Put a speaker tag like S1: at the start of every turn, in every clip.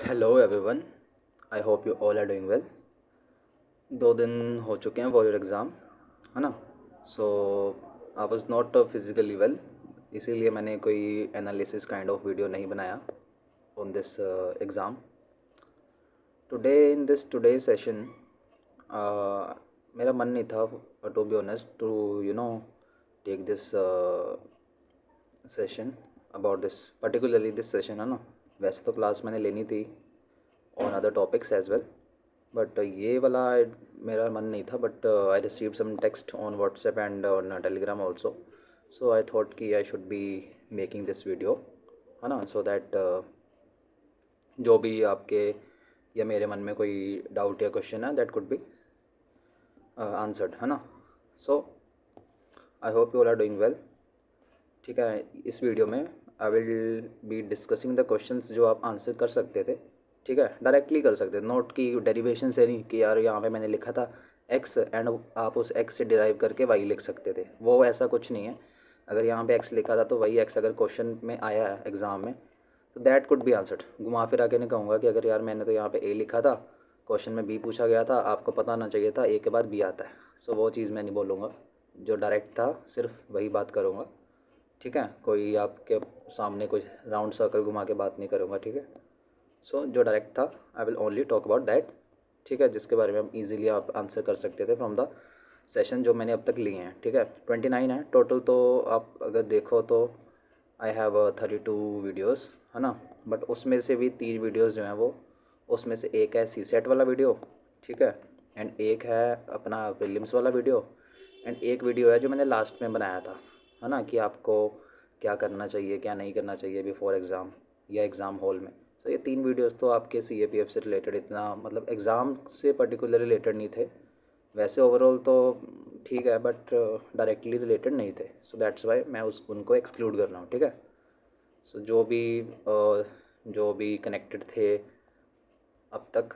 S1: Hello everyone, I hope you all are doing well. 2 दिन हो चुके हैं फॉर योर एग्ज़ाम, है ना। So I was not physically well, इसीलिए मैंने कोई एनालिसिस काइंड ऑफ वीडियो नहीं बनाया on this exam. Today in this today session मेरा मन नहीं था to be honest to take this session about this particularly this session, है ना। वैसे तो क्लास मैंने लेनी थी on other topics as well, but ये वाला मेरा मन नहीं था। But I received some text on WhatsApp and on Telegram also, so I thought कि I should be making this video, है ना, सो दैट जो भी आपके या मेरे मन में कोई डाउट या क्वेश्चन है दैट कुड बी आंसर्ड, है ना। So I hope you all are doing well. ठीक है, इस वीडियो में I will be discussing the questions जो आप आंसर कर सकते थे। ठीक है, डायरेक्टली कर सकते थे, नोट की डेरिवेशन से नहीं कि यार यहाँ पे मैंने लिखा था एक्स एंड आप उस एक्स से डिराइव करके वाई लिख सकते थे। वो ऐसा कुछ नहीं है। अगर यहाँ पे एक्स लिखा था तो वही एक्स अगर क्वेश्चन में आया है एग्ज़ाम में तो दैट कुड बी आंसर्ड। घुमा फिरा के नहीं कहूँगा कि अगर यार मैंने तो यहाँ पे ए लिखा था, क्वेश्चन में बी पूछा गया था, आपको पता ना चाहिए था ए के बाद बी आता है। सो वो चीज़ मैं नहीं बोलूँगा, जो डायरेक्ट था सिर्फ वही बात करूँगा। ठीक है, कोई आपके सामने कोई राउंड सर्कल घुमा के बात नहीं करूँगा। ठीक है, सो जो डायरेक्ट था I will only talk about that. ठीक है, जिसके बारे में आप इजीली आप आंसर कर सकते थे फ्रॉम द सेशन जो मैंने अब तक लिए हैं। ठीक है, 29 है टोटल, तो आप अगर देखो तो आई हैव 32 वीडियोज़, है ना। बट उसमें से भी 3 वीडियोज़ जो हैं वो, उसमें से एक है सी सेट वाला वीडियो, ठीक है, एंड एक है अपना प्रीलिम्स वाला वीडियो, एंड एक वीडियो है जो मैंने लास्ट में बनाया था, है ना, कि आपको क्या करना चाहिए क्या नहीं करना चाहिए बिफोर एग्ज़ाम या एग्ज़ाम हॉल में। सो ये 3 वीडियोस तो आपके CAPF से रिलेटेड, इतना मतलब एग्ज़ाम से पर्टिकुलर रिलेटेड नहीं थे। वैसे ओवरऑल तो ठीक है, बट डायरेक्टली रिलेटेड नहीं थे, सो दैट्स वाई मैं उनको एक्सक्लूड कर रहा हूँ। ठीक है, सो जो भी कनेक्टेड थे अब तक,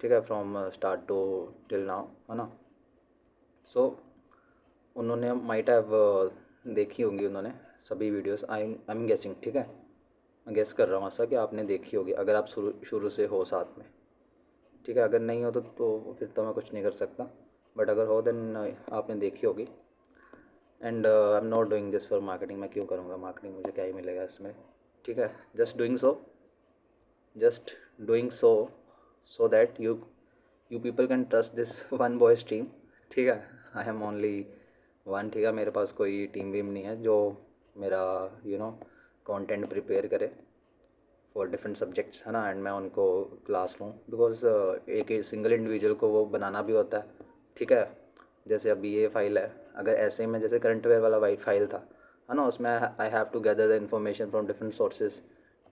S1: ठीक है, from start to till now, है ना। सो उन्होंने माइट हैव देखी होंगी उन्होंने सभी वीडियोस, आई एम गेसिंग। ठीक है, मैं गेस कर रहा हूँ ऐसा कि आपने देखी होगी अगर आप शुरू शुरू से हो साथ में। ठीक है, अगर नहीं हो तो फिर तो मैं कुछ नहीं कर सकता, बट अगर हो देन आपने देखी होगी। And I am not doing this for marketing, मैं क्यों करूँगा मार्केटिंग, मुझे क्या ही मिलेगा इसमें। ठीक है, just doing so that you people can trust this one boys team. ठीक है, आई एम ओनली वन। ठीक है, मेरे पास कोई टीम वीम नहीं है जो मेरा कंटेंट प्रिपेयर करे फॉर डिफरेंट सब्जेक्ट्स, है ना, एंड मैं उनको क्लास लूँ, बिकॉज एक सिंगल इंडिविजुअल को वो बनाना भी होता है। ठीक है, जैसे अभी ये फाइल है, अगर ऐसे में जैसे करंट अफेयर वाला वाई फाइल था, है ना, उसमें I have to gather the information from different sources.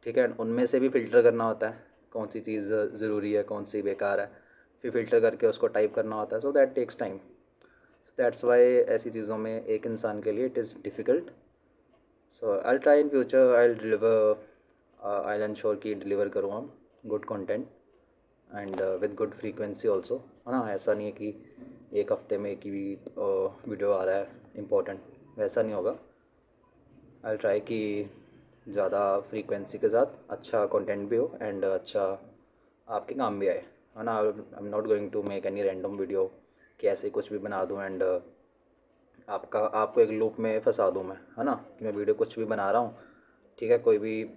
S1: ठीक है, उनमें से भी फ़िल्टर करना होता है कौन सी चीज़ ज़रूरी है कौन सी बेकार है, फिर फ़िल्टर करके उसको टाइप करना होता है, so that takes time. That's why ऐसी चीज़ों में एक इंसान के लिए it is difficult. So I try in future, I deliver, I ensure कि डिलीवर करूँगा good content and with good frequency also, है ना। ऐसा नहीं है कि एक हफ्ते में एक ही वीडियो आ रहा है इम्पोर्टेंट, वैसा नहीं होगा। आई ट्राई कि ज़्यादा फ्रीक्वेंसी के साथ अच्छा कंटेंट भी हो एंड अच्छा आपके काम भी आए, है ना। I am not going to make any random video कि ऐसे कुछ भी बना दूँ एंड आपको एक लूप में फंसा दूँ मैं, है ना, कि मैं वीडियो कुछ भी बना रहा हूँ। ठीक है, कोई भी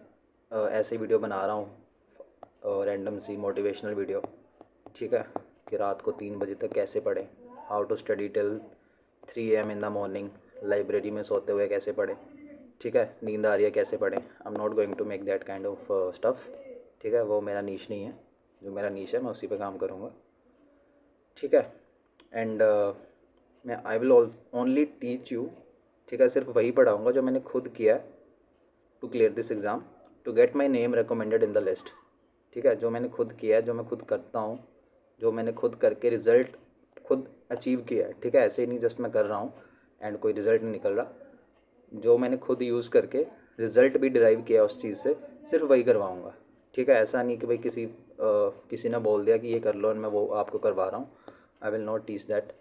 S1: ऐसी वीडियो बना रहा हूँ रैंडम सी मोटिवेशनल वीडियो, ठीक है, कि रात को 3 बजे तक कैसे पढ़ें, how to study till 3 AM in the morning, library में सोते हुए कैसे पढ़ें, ठीक है, नींद आ रही है कैसे पढ़ें। I am not going to make that kind of stuff. ठीक है, वो मेरा नीश नहीं है, जो मेरा नीश है मैं उसी पे काम करूँगा। ठीक है, एंड मैं I will only teach you. ठीक है, सिर्फ वही पढ़ाऊँगा जो मैंने खुद किया है to clear this exam, to get my name recommended in the list. ठीक है, जो मैंने खुद किया है, जो मैं खुद करता हूँ, जो मैंने खुद करके रिज़ल्ट खुद अचीव किया है। ठीक है, ऐसे ही नहीं जस्ट मैं कर रहा हूँ एंड कोई रिज़ल्ट नहीं निकल रहा, जो मैंने खुद यूज़ करके रिज़ल्ट भी डिराइव किया उस चीज़ से, सिर्फ वही करवाऊँगा। ठीक है, ऐसा नहीं कि भाई किसी ने बोल दिया कि ये कर लो और मैं वो आपको करवा रहा हूँ। I will not teach that.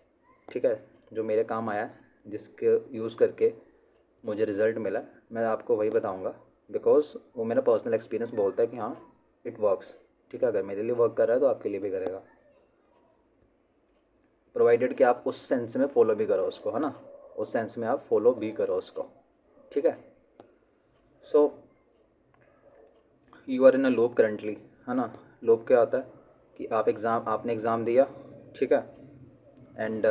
S1: ठीक है, जो मेरे काम आया जिसके यूज़ करके मुझे रिज़ल्ट मिला मैं आपको वही बताऊँगा, बिकॉज़ वो मेरा पर्सनल एक्सपीरियंस बोलता है कि हाँ इट वर्क्स। ठीक है, अगर मेरे लिए वर्क कर रहा है तो आपके लिए भी करेगा, प्रोवाइडेड कि आप उस सेंस में फॉलो भी करो उसको, है ना, उस सेंस में आप फॉलो भी करो उसको, ठीक है। So you are in a loop currently, है ना। लूप क्या होता है कि आपने एग्ज़ाम दिया, ठीक है, एंड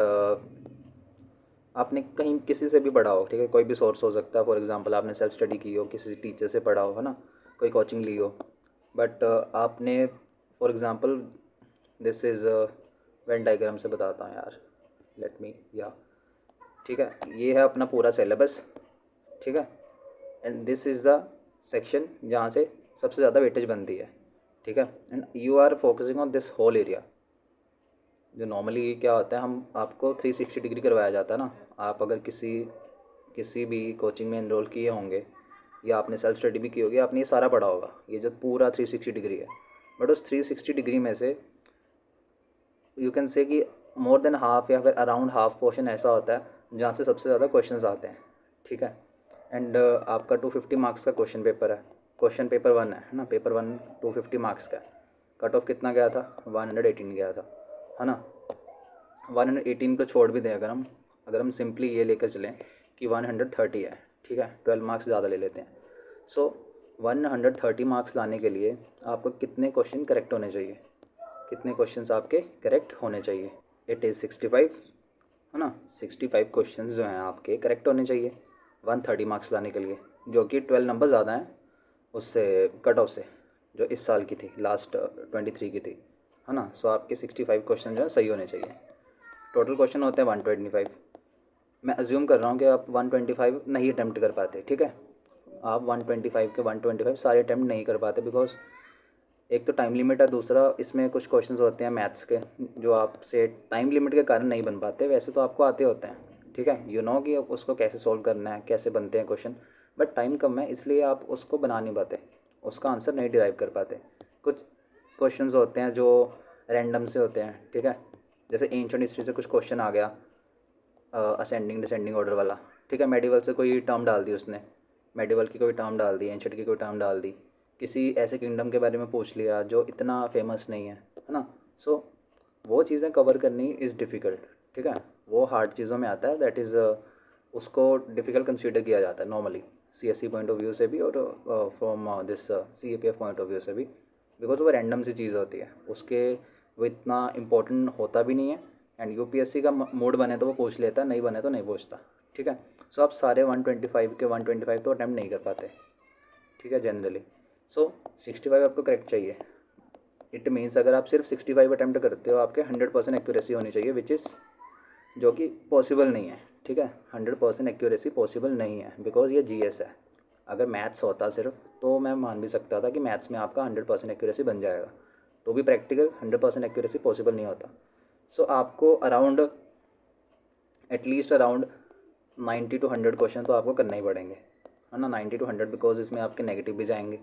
S1: आपने कहीं किसी से भी पढ़ा हो, ठीक है, कोई भी सोर्स हो सकता है, फॉर एग्जांपल आपने सेल्फ स्टडी की हो, किसी टीचर से पढ़ा हो, है ना, कोई कोचिंग ली हो, बट आपने for example this is Venn diagram से बताता हूँ यार, लेट मी या, ठीक है, ये है अपना पूरा सिलेबस, ठीक है, and this is the section जहाँ से सबसे ज़्यादा वेटेज बनती है, ठीक है, and you are focusing on this whole area. जो नॉर्मली क्या होता है, हम आपको 360 डिग्री करवाया जाता है ना, आप अगर किसी किसी भी कोचिंग में इनरोल किए होंगे या आपने सेल्फ स्टडी भी की होगी, आपने ये सारा पढ़ा होगा, ये जो पूरा 360 डिग्री है, बट उस 360 डिग्री में से यू कैन से कि मोर देन हाफ या फिर अराउंड हाफ पोर्शन ऐसा होता है जहाँ से सबसे ज़्यादा क्वेश्चंस आते हैं, ठीक है, एंड आपका 250 मार्क्स का क्वेश्चन पेपर है, क्वेश्चन पेपर 1 है ना, पेपर 1 250 मार्क्स का है, कट ऑफ कितना गया था, 118 गया था, है ना। 118 को छोड़ भी दें, अगर हम सिंपली ये लेकर चलें कि 130 है, ठीक है, 12 मार्क्स ज़्यादा ले लेते हैं। सो 130 मार्क्स लाने के लिए आपको कितने क्वेश्चन करेक्ट होने चाहिए, कितने क्वेश्चंस आपके करेक्ट होने चाहिए, इट इज़ 65, है ना, 65 क्वेश्चंस जो हैं आपके करेक्ट होने चाहिए 130 मार्क्स लाने के लिए, जो कि 12 नंबर ज़्यादा हैं उससे, कट ऑफ से, जो इस साल की थी, लास्ट 23 की थी, है ना। सो आपके 65 क्वेश्चन जो है सही होने चाहिए। टोटल क्वेश्चन होते हैं 125। मैं अज्यूम कर रहा हूँ कि आप 125 नहीं अटैम्प्ट कर पाते, ठीक है, आप 125 के 125 सारे अटैम्प्ट नहीं कर पाते, बिकॉज एक तो टाइम लिमिट है, दूसरा इसमें कुछ क्वेश्चंस होते हैं मैथ्स के जो आपसे टाइम लिमिट के कारण नहीं बन पाते, वैसे तो आपको आते होते हैं, ठीक है, यू नो कि अब उसको कैसे सॉल्व करना है, कैसे बनते हैं क्वेश्चन, बट टाइम कम है इसलिए आप उसको बना नहीं पाते, उसका आंसर नहीं डिराइव कर पाते। कुछ क्वेश्चंस होते हैं जो रैंडम से होते हैं, ठीक है, जैसे एंशिएंट हिस्ट्री से कुछ क्वेश्चन आ गया असेंडिंग डिसेंडिंग ऑर्डर वाला, ठीक है, मेडिवल से कोई टर्म डाल दी उसने, मेडिवल की कोई टर्म डाल दी, एंशिएंट की कोई टर्म डाल दी, किसी ऐसे किंगडम के बारे में पूछ लिया जो इतना फेमस नहीं है ना। सो वो चीज़ें कवर करनी इज़ डिफ़िकल्ट, ठीक है, वो हार्ड चीज़ों में आता है, दैट इज़ उसको डिफ़िकल्ट कंसीडर किया जाता है normally CSC point of view से भी और from this CAPF point of view से भी, बिकॉज वो रैंडम सी चीज़ होती है, उसके वो इतना इम्पोर्टेंट होता भी नहीं है, एंड यूपीएससी का मूड बने तो वो पूछ लेता है, नहीं बने तो नहीं पूछता, ठीक है। सो आप सारे 125 के 125 तो अटैम्प्ट नहीं कर पाते, ठीक है, जनरली। सो 65 आपको करेक्ट चाहिए, इट मीन्स अगर आप सिर्फ 65 अटैम्प्ट करते हो आपके 100% एक्यूरेसी होनी चाहिए, विच इज़ जो कि पॉसिबल नहीं है, ठीक है, 100% एक्यूरेसी पॉसिबल नहीं है, बिकॉज ये जीएस है। अगर मैथ्स होता सिर्फ तो मैं मान भी सकता था कि मैथ्स में आपका 100% एक्यूरेसी बन जाएगा, तो भी प्रैक्टिकल 100% एक्यूरेसी पॉसिबल नहीं होता। सो आपको around at least around 90 to 100 question तो आपको करना ही पड़ेंगे, है ना, 90 to 100, बिकॉज इसमें आपके नेगेटिव भी जाएंगे।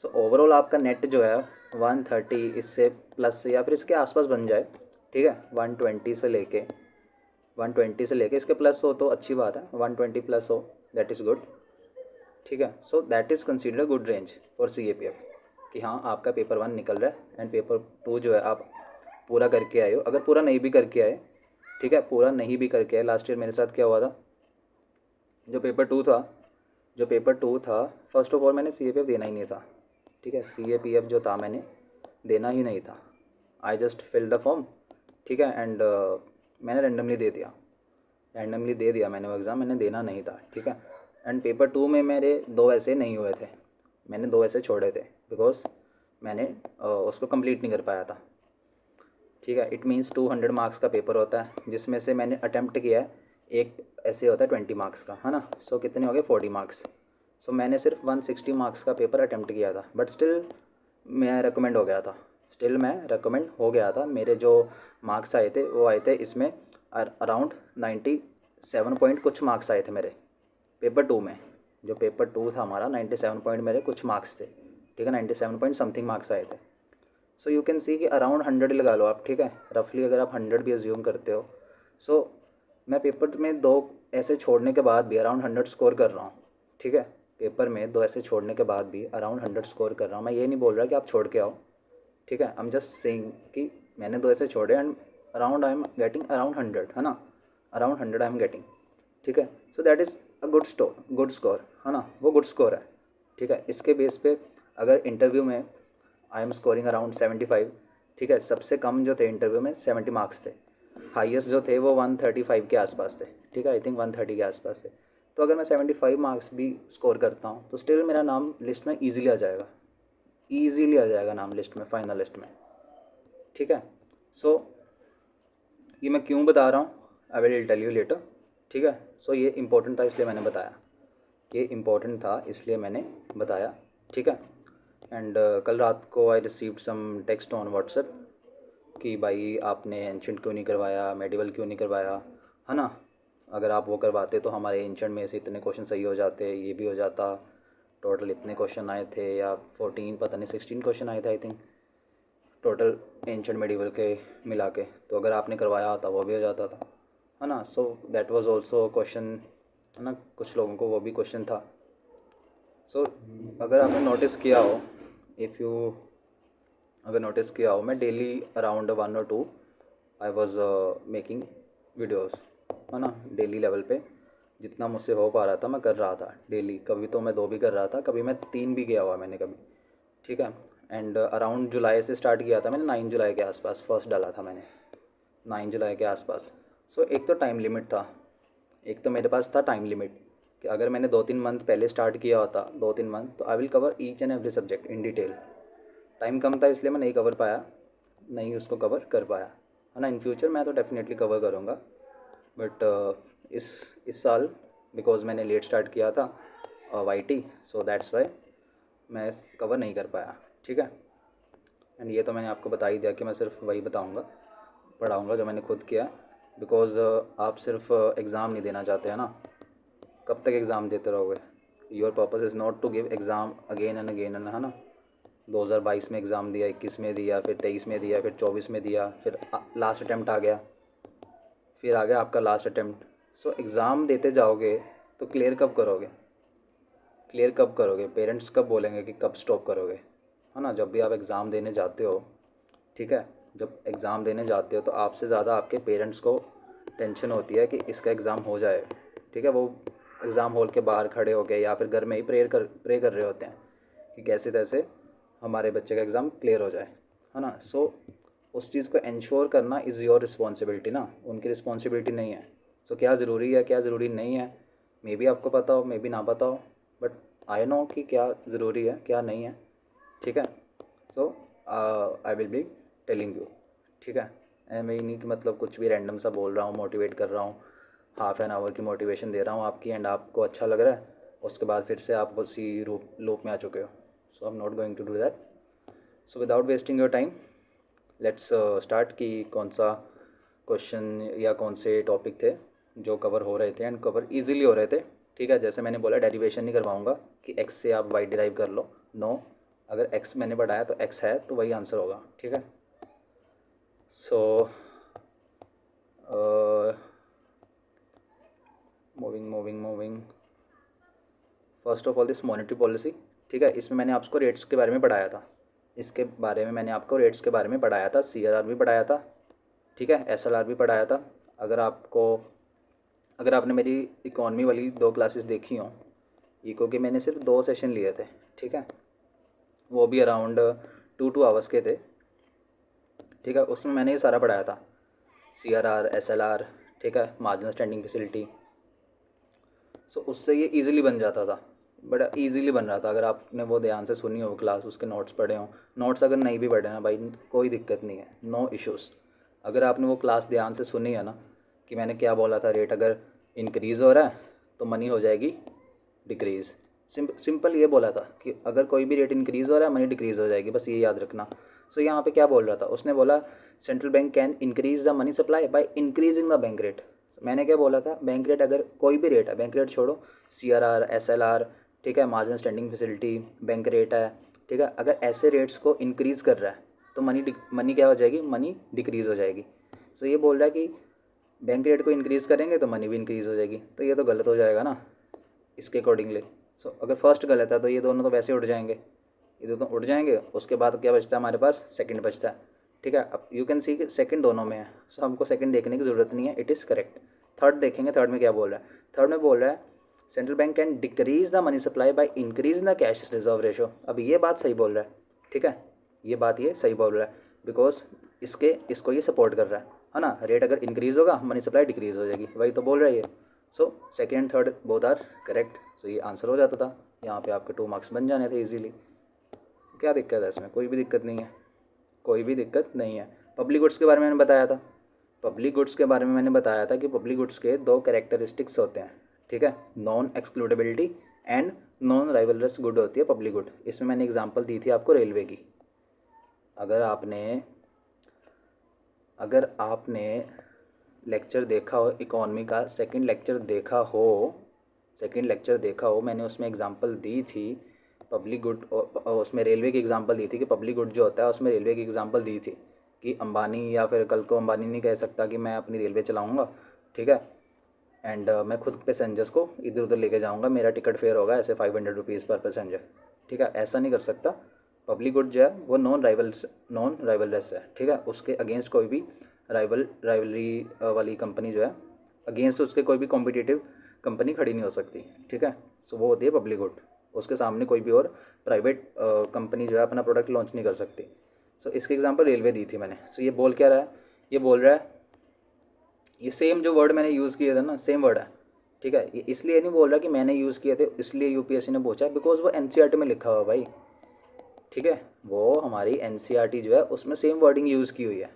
S1: सो ओवरऑल आपका नेट जो है 130 इससे प्लस या फिर इसके आसपास बन जाए, ठीक है, 120 से लेके इसके प्लस हो तो अच्छी बात है, 120 प्लस हो दैट इज़ गुड, ठीक है। So that is consider good range for CAPF कि हाँ आपका पेपर 1 निकल रहा है एंड पेपर 2 जो है आप पूरा करके आए हो, अगर पूरा नहीं भी करके आए, ठीक है, पूरा नहीं भी करके आए, लास्ट ईयर मेरे साथ क्या हुआ था, जो पेपर 2 था, फर्स्ट ऑफ ऑल मैंने सीएपीएफ देना ही नहीं था, ठीक है, सीएपीएफ जो था मैंने देना ही नहीं था, I just fill the form, ठीक है, एंड मैंने रैंडमली दे दिया मैंने वो एग्ज़ाम, मैंने देना नहीं था, ठीक है, एंड पेपर 2 में मेरे 2 ऐसे नहीं हुए थे, मैंने 2 ऐसे छोड़े थे, बिकॉज मैंने उसको कंप्लीट नहीं कर पाया था, ठीक है। इट मीन्स 200 मार्क्स का पेपर होता है जिसमें से मैंने अटैम्प्ट किया है, एक ऐसे होता है 20 मार्क्स का, है ना। सो कितने हो गए 40 मार्क्स। सो मैंने सिर्फ 160 मार्क्स का पेपर अटैम्प्ट किया था, बट स्टिल मैं रिकमेंड हो गया था, मेरे जो मार्क्स आए थे वो आए थे इसमें अराउंड 97 पॉइंट कुछ मार्क्स आए थे मेरे पेपर 2 में, जो पेपर 2 था हमारा 97 पॉइंट मेरे कुछ मार्क्स थे, ठीक है, 97 पॉइंट समथिंग मार्क्स आए थे। सो यू कैन सी कि अराउंड 100 लगा लो आप, ठीक है, रफली अगर आप 100 भी अज्यूम करते हो। सो मैं पेपर में 2 ऐसे छोड़ने के बाद भी अराउंड 100 स्कोर कर रहा हूँ, ठीक है, पेपर में 2 ऐसे छोड़ने के बाद भी अराउंड 100 स्कोर कर रहा हूँ। मैं ये नहीं बोल रहा कि आप छोड़ के आओ, ठीक है। आई एम जस्ट सेइंग कि मैंने 2 ऐसे छोड़े and around I am getting around 100, है ना, अराउंड 100 आई एम गेटिंग, ठीक है। So that is a good score, है ना, वो गुड स्कोर है, ठीक है। इसके बेस पे अगर इंटरव्यू में आई एम स्कोरिंग अराउंड 75, ठीक है। सबसे कम जो थे इंटरव्यू में 70 मार्क्स थे, हाईएस्ट जो थे वो 135 के आसपास थे, ठीक है, आई थिंक 130 के आसपास थे। तो अगर मैं 75 मार्क्स भी स्कोर करता हूँ तो स्टिल मेरा नाम लिस्ट में ईजीली आ जाएगा, ईजीली आ जाएगा नाम लिस्ट में, फाइनल लिस्ट में, ठीक है। सो ये मैं क्यों बता रहा हूँ, I will tell you later, ठीक है। सो ये इम्पोर्टेंट था इसलिए मैंने बताया, ये इम्पोर्टेंट था इसलिए मैंने बताया, ठीक है। एंड कल रात को I received some text on WhatsApp कि भाई आपने एंशंट क्यों नहीं करवाया, मेडिवल क्यों नहीं करवाया, है ना, अगर आप वो करवाते तो हमारे एंशंट में से इतने क्वेश्चन सही हो जाते, ये भी हो जाता, टोटल इतने क्वेश्चन आए थे, या 14 पता नहीं 16 क्वेश्चन आए थे I think total ancient medieval के मिला के, तो अगर आपने करवाया होता वो भी हो जाता था, है ना। So that was also question, है ना, कुछ लोगों को वो भी क्वेश्चन था। सो अगर आपने नोटिस किया हो, इफ़ यू अगर नोटिस किया हो, मैं डेली अराउंड 1 और 2 आई वॉज मेकिंग वीडियोस, है ना, डेली लेवल पे जितना मुझसे हो पा रहा था मैं कर रहा था डेली। कभी तो मैं 2 भी कर रहा था, कभी मैं 3 भी किया हुआ मैंने कभी, ठीक है। एंड अराउंड जुलाई से स्टार्ट किया था मैंने, 9 जुलाई के आसपास फर्स्ट डाला था मैंने, 9 जुलाई के आसपास। सो एक तो टाइम लिमिट था, एक तो मेरे पास था टाइम लिमिट कि अगर मैंने 2-3 मंथ पहले स्टार्ट किया होता, 2-3 मंथ, तो I will cover each and every subject in detail. Time कम था इसलिए मैं नहीं कवर पाया, नहीं उसको कवर कर पाया, है ना। इन फ्यूचर मैं तो डेफिनेटली कवर करूँगा, बट इस साल बिकॉज मैंने लेट स्टार्ट किया था वाईटी, सो दैट्स वाई मैं कवर नहीं कर पाया, ठीक है। एंड ये तो मैंने आपको बता ही दिया कि मैं सिर्फ वही बताऊँगा, पढ़ाऊँगा जो मैंने खुद किया, बिकॉज आप सिर्फ एग्ज़ाम नहीं देना चाहते, हैं ना, कब तक एग्ज़ाम देते रहोगे। Your purpose is not to give exam again and again, है ना। 2022 में एग्ज़ाम दिया, 21 में दिया, फिर 23 में दिया, फिर 24 में दिया, फिर लास्ट अटैम्प्ट आ गया, फिर आ गया आपका लास्ट अटैम्प्ट। सो एग्ज़ाम देते जाओगे तो क्लियर कब करोगे, क्लियर कब करोगे, पेरेंट्स कब बोलेंगे कि कब स्टॉप करोगे, है ना। जब भी आप एग्ज़ाम देने जाते हो, ठीक है, जब एग्ज़ाम देने जाते हो तो आपसे ज़्यादा आपके पेरेंट्स को टेंशन होती है कि इसका एग्ज़ाम हो जाए, ठीक है। वो एग्ज़ाम हॉल के बाहर खड़े हो गए या फिर घर में ही प्रे कर रहे होते हैं कि कैसे तैसे हमारे बच्चे का एग्ज़ाम क्लियर हो जाए, है ना। सो उस चीज़ को इंश्योर करना इज़ योर रिस्पॉन्सिबिलिटी ना, उनकी रिस्पॉन्सिबिलिटी नहीं है। सो क्या ज़रूरी है क्या ज़रूरी नहीं है, मे बी आपको पता हो, मे बी ना पता हो, बट आई नो कि क्या ज़रूरी है क्या नहीं है, ठीक है। So I will be telling you, ठीक है। मैं नहीं कि मतलब कुछ भी रैंडम सा बोल रहा हूँ, मोटिवेट कर रहा हूँ, हाफ एन आवर की मोटिवेशन दे रहा हूँ आपकी, एंड आपको अच्छा लग रहा है, उसके बाद फिर से आप उसी लूप में आ चुके हो। So I am not going to do that. So without wasting your time let's start कि कौन सा क्वेश्चन या कौन से टॉपिक थे जो कवर हो रहे थे एंड कवर इजीली हो रहे थे, ठीक है। जैसे मैंने बोला डेरिवेशन नहीं करवाऊंगा कि एक्स से आप वाई डिराइव कर लो, नो, अगर एक्स मैंने बढ़ाया तो एक्स है तो वही आंसर होगा, ठीक है। So moving first of all this monetary policy, ठीक है, इसमें मैंने आपको रेट्स के बारे में पढ़ाया था, इसके बारे में मैंने आपको रेट्स के बारे में पढ़ाया था, CRR भी पढ़ाया था, ठीक है, SLR भी पढ़ाया था। अगर आपने मेरी इकॉनमी वाली 2 क्लासेस देखी हों, इको के मैंने सिर्फ 2 सेशन लिए थे, ठीक है, वो भी अराउंड 2 आवर्स के थे, ठीक है। उसमें मैंने ये सारा पढ़ाया था, CRR, SLR, ठीक है, मार्जिनल स्टैंडिंग फैसिलिटी। सो उससे ये इजीली बन जाता था, बड़ा इजीली बन रहा था अगर आपने वो ध्यान से सुनी हो क्लास, उसके नोट्स पढ़े हों। नोट्स अगर नहीं भी पढ़े ना भाई, कोई दिक्कत नहीं है, नो इश्यूज़। अगर आपने वो क्लास ध्यान से सुनी है ना कि मैंने क्या बोला था, रेट अगर इंक्रीज़ हो रहा है तो मनी हो जाएगी डिक्रीज़। सिंपल ये बोला था कि अगर कोई भी रेट इंक्रीज़ हो रहा है मनी डिक्रीज़ हो जाएगी, बस ये याद रखना। सो यहाँ पे क्या बोल रहा था, उसने बोला central bank can increase the money supply by increasing the bank rate. मैंने क्या बोला था, बैंक रेट अगर कोई भी रेट है, बैंक रेट छोड़ो, CRR, SLR, ठीक है, marginal standing facility, bank rate है, ठीक है, अगर ऐसे रेट्स को इंक्रीज़ कर रहा है तो मनी क्या हो जाएगी, मनी डिक्रीज़ हो जाएगी। सो ये बोल रहा है कि बैंक रेट को इंक्रीज़ करेंगे तो मनी भी इंक्रीज़ हो जाएगी, तो ये तो गलत हो जाएगा ना इसके अकॉर्डिंगली। सो अगर फर्स्ट गलत है तो ये दोनों तो वैसे उठ जाएंगे, ये दोनों उड़ जाएंगे, उसके बाद क्या बचता है हमारे पास, सेकंड बचता है। ठीक है, अब यू कैन सी कि सेकंड दोनों में है, सो हमको सेकंड देखने की ज़रूरत नहीं है, इट इज़ करेक्ट। थर्ड देखेंगे, थर्ड में क्या बोल रहा है। थर्ड में बोल रहा है central bank can decrease the money supply by increase the cash reserve ratio. अब ये बात सही बोल रहा है, ठीक है, ये बात ये सही बोल रहा है, बिकॉज इसको ये सपोर्ट कर रहा है ना। रेट अगर इंक्रीज़ होगा मनी सप्लाई डिक्रीज़ हो जाएगी, वही तो बोल रहा है ये। So second and third both are correct, so ये आंसर हो जाता था, यहाँ पे आपके 2 मार्क्स बन जाने थे इजीली। क्या दिक्कत है इसमें, कोई भी दिक्कत नहीं है, कोई भी दिक्कत नहीं है। पब्लिक गुड्स के बारे में मैंने बताया था, पब्लिक गुड्स के बारे में मैंने बताया था कि पब्लिक गुड्स के 2 कैरेक्टरिस्टिक्स होते हैं, ठीक है, non excludability and non rivalrous good होती है पब्लिक गुड। इसमें मैंने एग्जांपल दी थी आपको रेलवे की। अगर आपने लेक्चर देखा हो इकोनॉमी का, सेकंड लेक्चर देखा हो, मैंने उसमें एग्जांपल दी थी पब्लिक गुड, उसमें रेलवे की एग्जांपल दी थी कि पब्लिक गुड जो होता है उसमें रेलवे की एग्जांपल दी थी कि अंबानी, या फिर कल को अंबानी नहीं कह सकता कि मैं अपनी रेलवे चलाऊँगा, ठीक है, एंड मैं खुद पैसेंजर्स को इधर उधर लेके जाऊँगा, मेरा टिकट फेयर होगा ऐसे 500 रुपीज़ पर पैसेंजर, ठीक है, ऐसा नहीं कर सकता। पब्लिक गुड जो है वो नॉन राइवलरस है, ठीक है, उसके अगेंस्ट कोई भी राइवलरी वाली कंपनी जो है, अगेंस्ट उसके कोई भी कॉम्पिटिटिव कंपनी खड़ी नहीं हो सकती, ठीक है। सो वो होती है पब्लिक गुड, उसके सामने कोई भी और प्राइवेट कंपनी जो है अपना प्रोडक्ट लॉन्च नहीं कर सकती। सो इसके एग्जांपल रेलवे दी थी मैंने। सो ये बोल क्या रहा है, ये बोल रहा है, ये सेम जो वर्ड मैंने यूज़ किया था ना, सेम वर्ड है, ठीक है। ये इसलिए नहीं बोल रहा कि मैंने यूज़ किए थे इसलिए यूपीएससी ने पूछा, बिकॉज वो एनसीईआरटी में लिखा हुआ भाई, ठीक है, वो हमारी एनसीईआरटी जो है उसमें सेम वर्डिंग यूज़ की हुई है,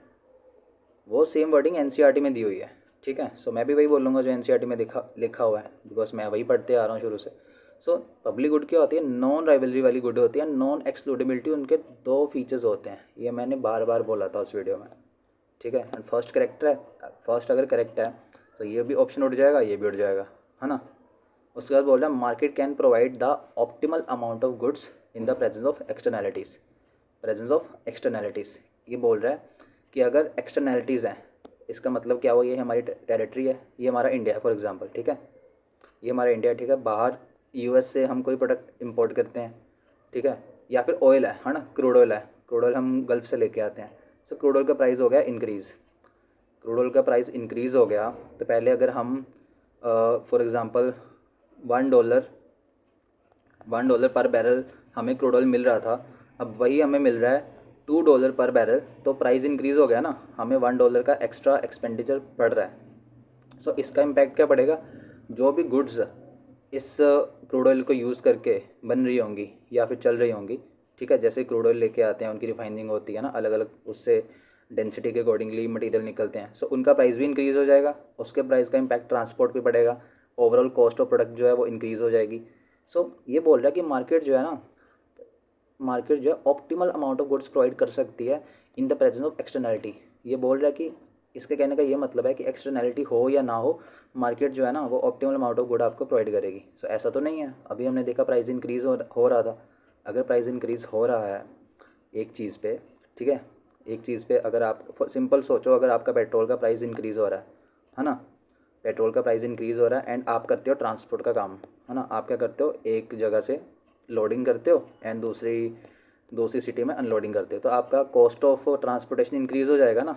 S1: वो सेम वर्डिंग एनसीईआरटी में दी हुई है, ठीक है। सो मैं भी वही बोलूँगा जो एनसीईआरटी में लिखा हुआ है, बिकॉज मैं वही पढ़ते आ रहा हूँ शुरू से। सो पब्लिक गुड क्या होती है, नॉन राइवलरी वाली गुड होती है, नॉन एक्सक्लूडेबिलिटी, उनके 2 फीचर्स होते हैं, ये मैंने बार बार बोला था उस वीडियो में, ठीक है। एंड फर्स्ट करेक्ट है, फर्स्ट अगर करेक्ट है तो ये भी ऑप्शन उठ जाएगा, ये भी उठ जाएगा, है ना। उसके बाद बोल रहा है market can provide the optimal amount of goods in the presence of externalities. ये बोल रहा है कि अगर एक्सटर्नैलिटीज़ हैं, इसका मतलब क्या हुआ, ये हमारी टेरिटरी है, ये हमारा इंडिया है फॉर एग्जांपल, ठीक है, ये हमारा इंडिया, ठीक है, बाहर यूएस से हम कोई प्रोडक्ट इंपोर्ट करते हैं, ठीक है, या फिर ऑयल है ना, क्रूड ऑयल है, क्रूड ऑयल हम गल्फ से लेके आते हैं। सो क्रूड ऑयल का प्राइस हो गया इंक्रीज़, क्रूड ऑयल का प्राइस इंक्रीज़ हो गया, तो पहले अगर हम फॉर एग्ज़ाम्पल $1 पर बैरल हमें क्रूड ऑयल मिल रहा था, अब वही हमें मिल रहा है $2 पर बैरल, तो प्राइस इंक्रीज़ हो गया ना, हमें $1 का एक्स्ट्रा एक्सपेंडिचर पड़ रहा है। सो इसका इम्पैक्ट क्या पड़ेगा, जो भी गुड्स इस क्रूड ऑयल को यूज़ करके बन रही होंगी या फिर चल रही होंगी, ठीक है, जैसे क्रूड ऑयल लेके आते हैं, उनकी रिफाइनिंग होती है ना, अलग अलग उससे डेंसिटी के अकॉर्डिंगली मटेरियल निकलते हैं, सो उनका प्राइस भी इंक्रीज़ हो जाएगा, उसके प्राइस का इम्पैक्ट ट्रांसपोर्ट पे पड़ेगा, ओवरऑल कॉस्ट ऑफ प्रोडक्ट जो है वो इंक्रीज़ हो जाएगी। सो ये बोल रहा है कि मार्केट जो है optimal amount of goods provide कर सकती है in the presence of externality. ये बोल रहा है कि इसके कहने का ये मतलब है कि एक्सटर्नैलिटी हो या ना हो, मार्केट जो है ना वो ऑप्टिमल अमाउंट ऑफ गुड आपको प्रोवाइड करेगी। सो ऐसा तो नहीं है, अभी हमने देखा प्राइस इंक्रीज़ हो रहा था। अगर प्राइस इंक्रीज़ हो रहा है एक चीज़ पे, ठीक है, एक चीज़ पे अगर आप सिंपल सोचो, अगर आपका पेट्रोल का प्राइस इंक्रीज़ हो रहा है ना, पेट्रोल का प्राइस इंक्रीज़ हो रहा है एंड आप करते हो ट्रांसपोर्ट का काम, है ना, आप क्या करते हो, एक जगह से लोडिंग करते हो एंड दूसरी सिटी में अनलोडिंग करते हो, तो आपका कॉस्ट ऑफ ट्रांसपोर्टेशन इंक्रीज़ हो जाएगा ना,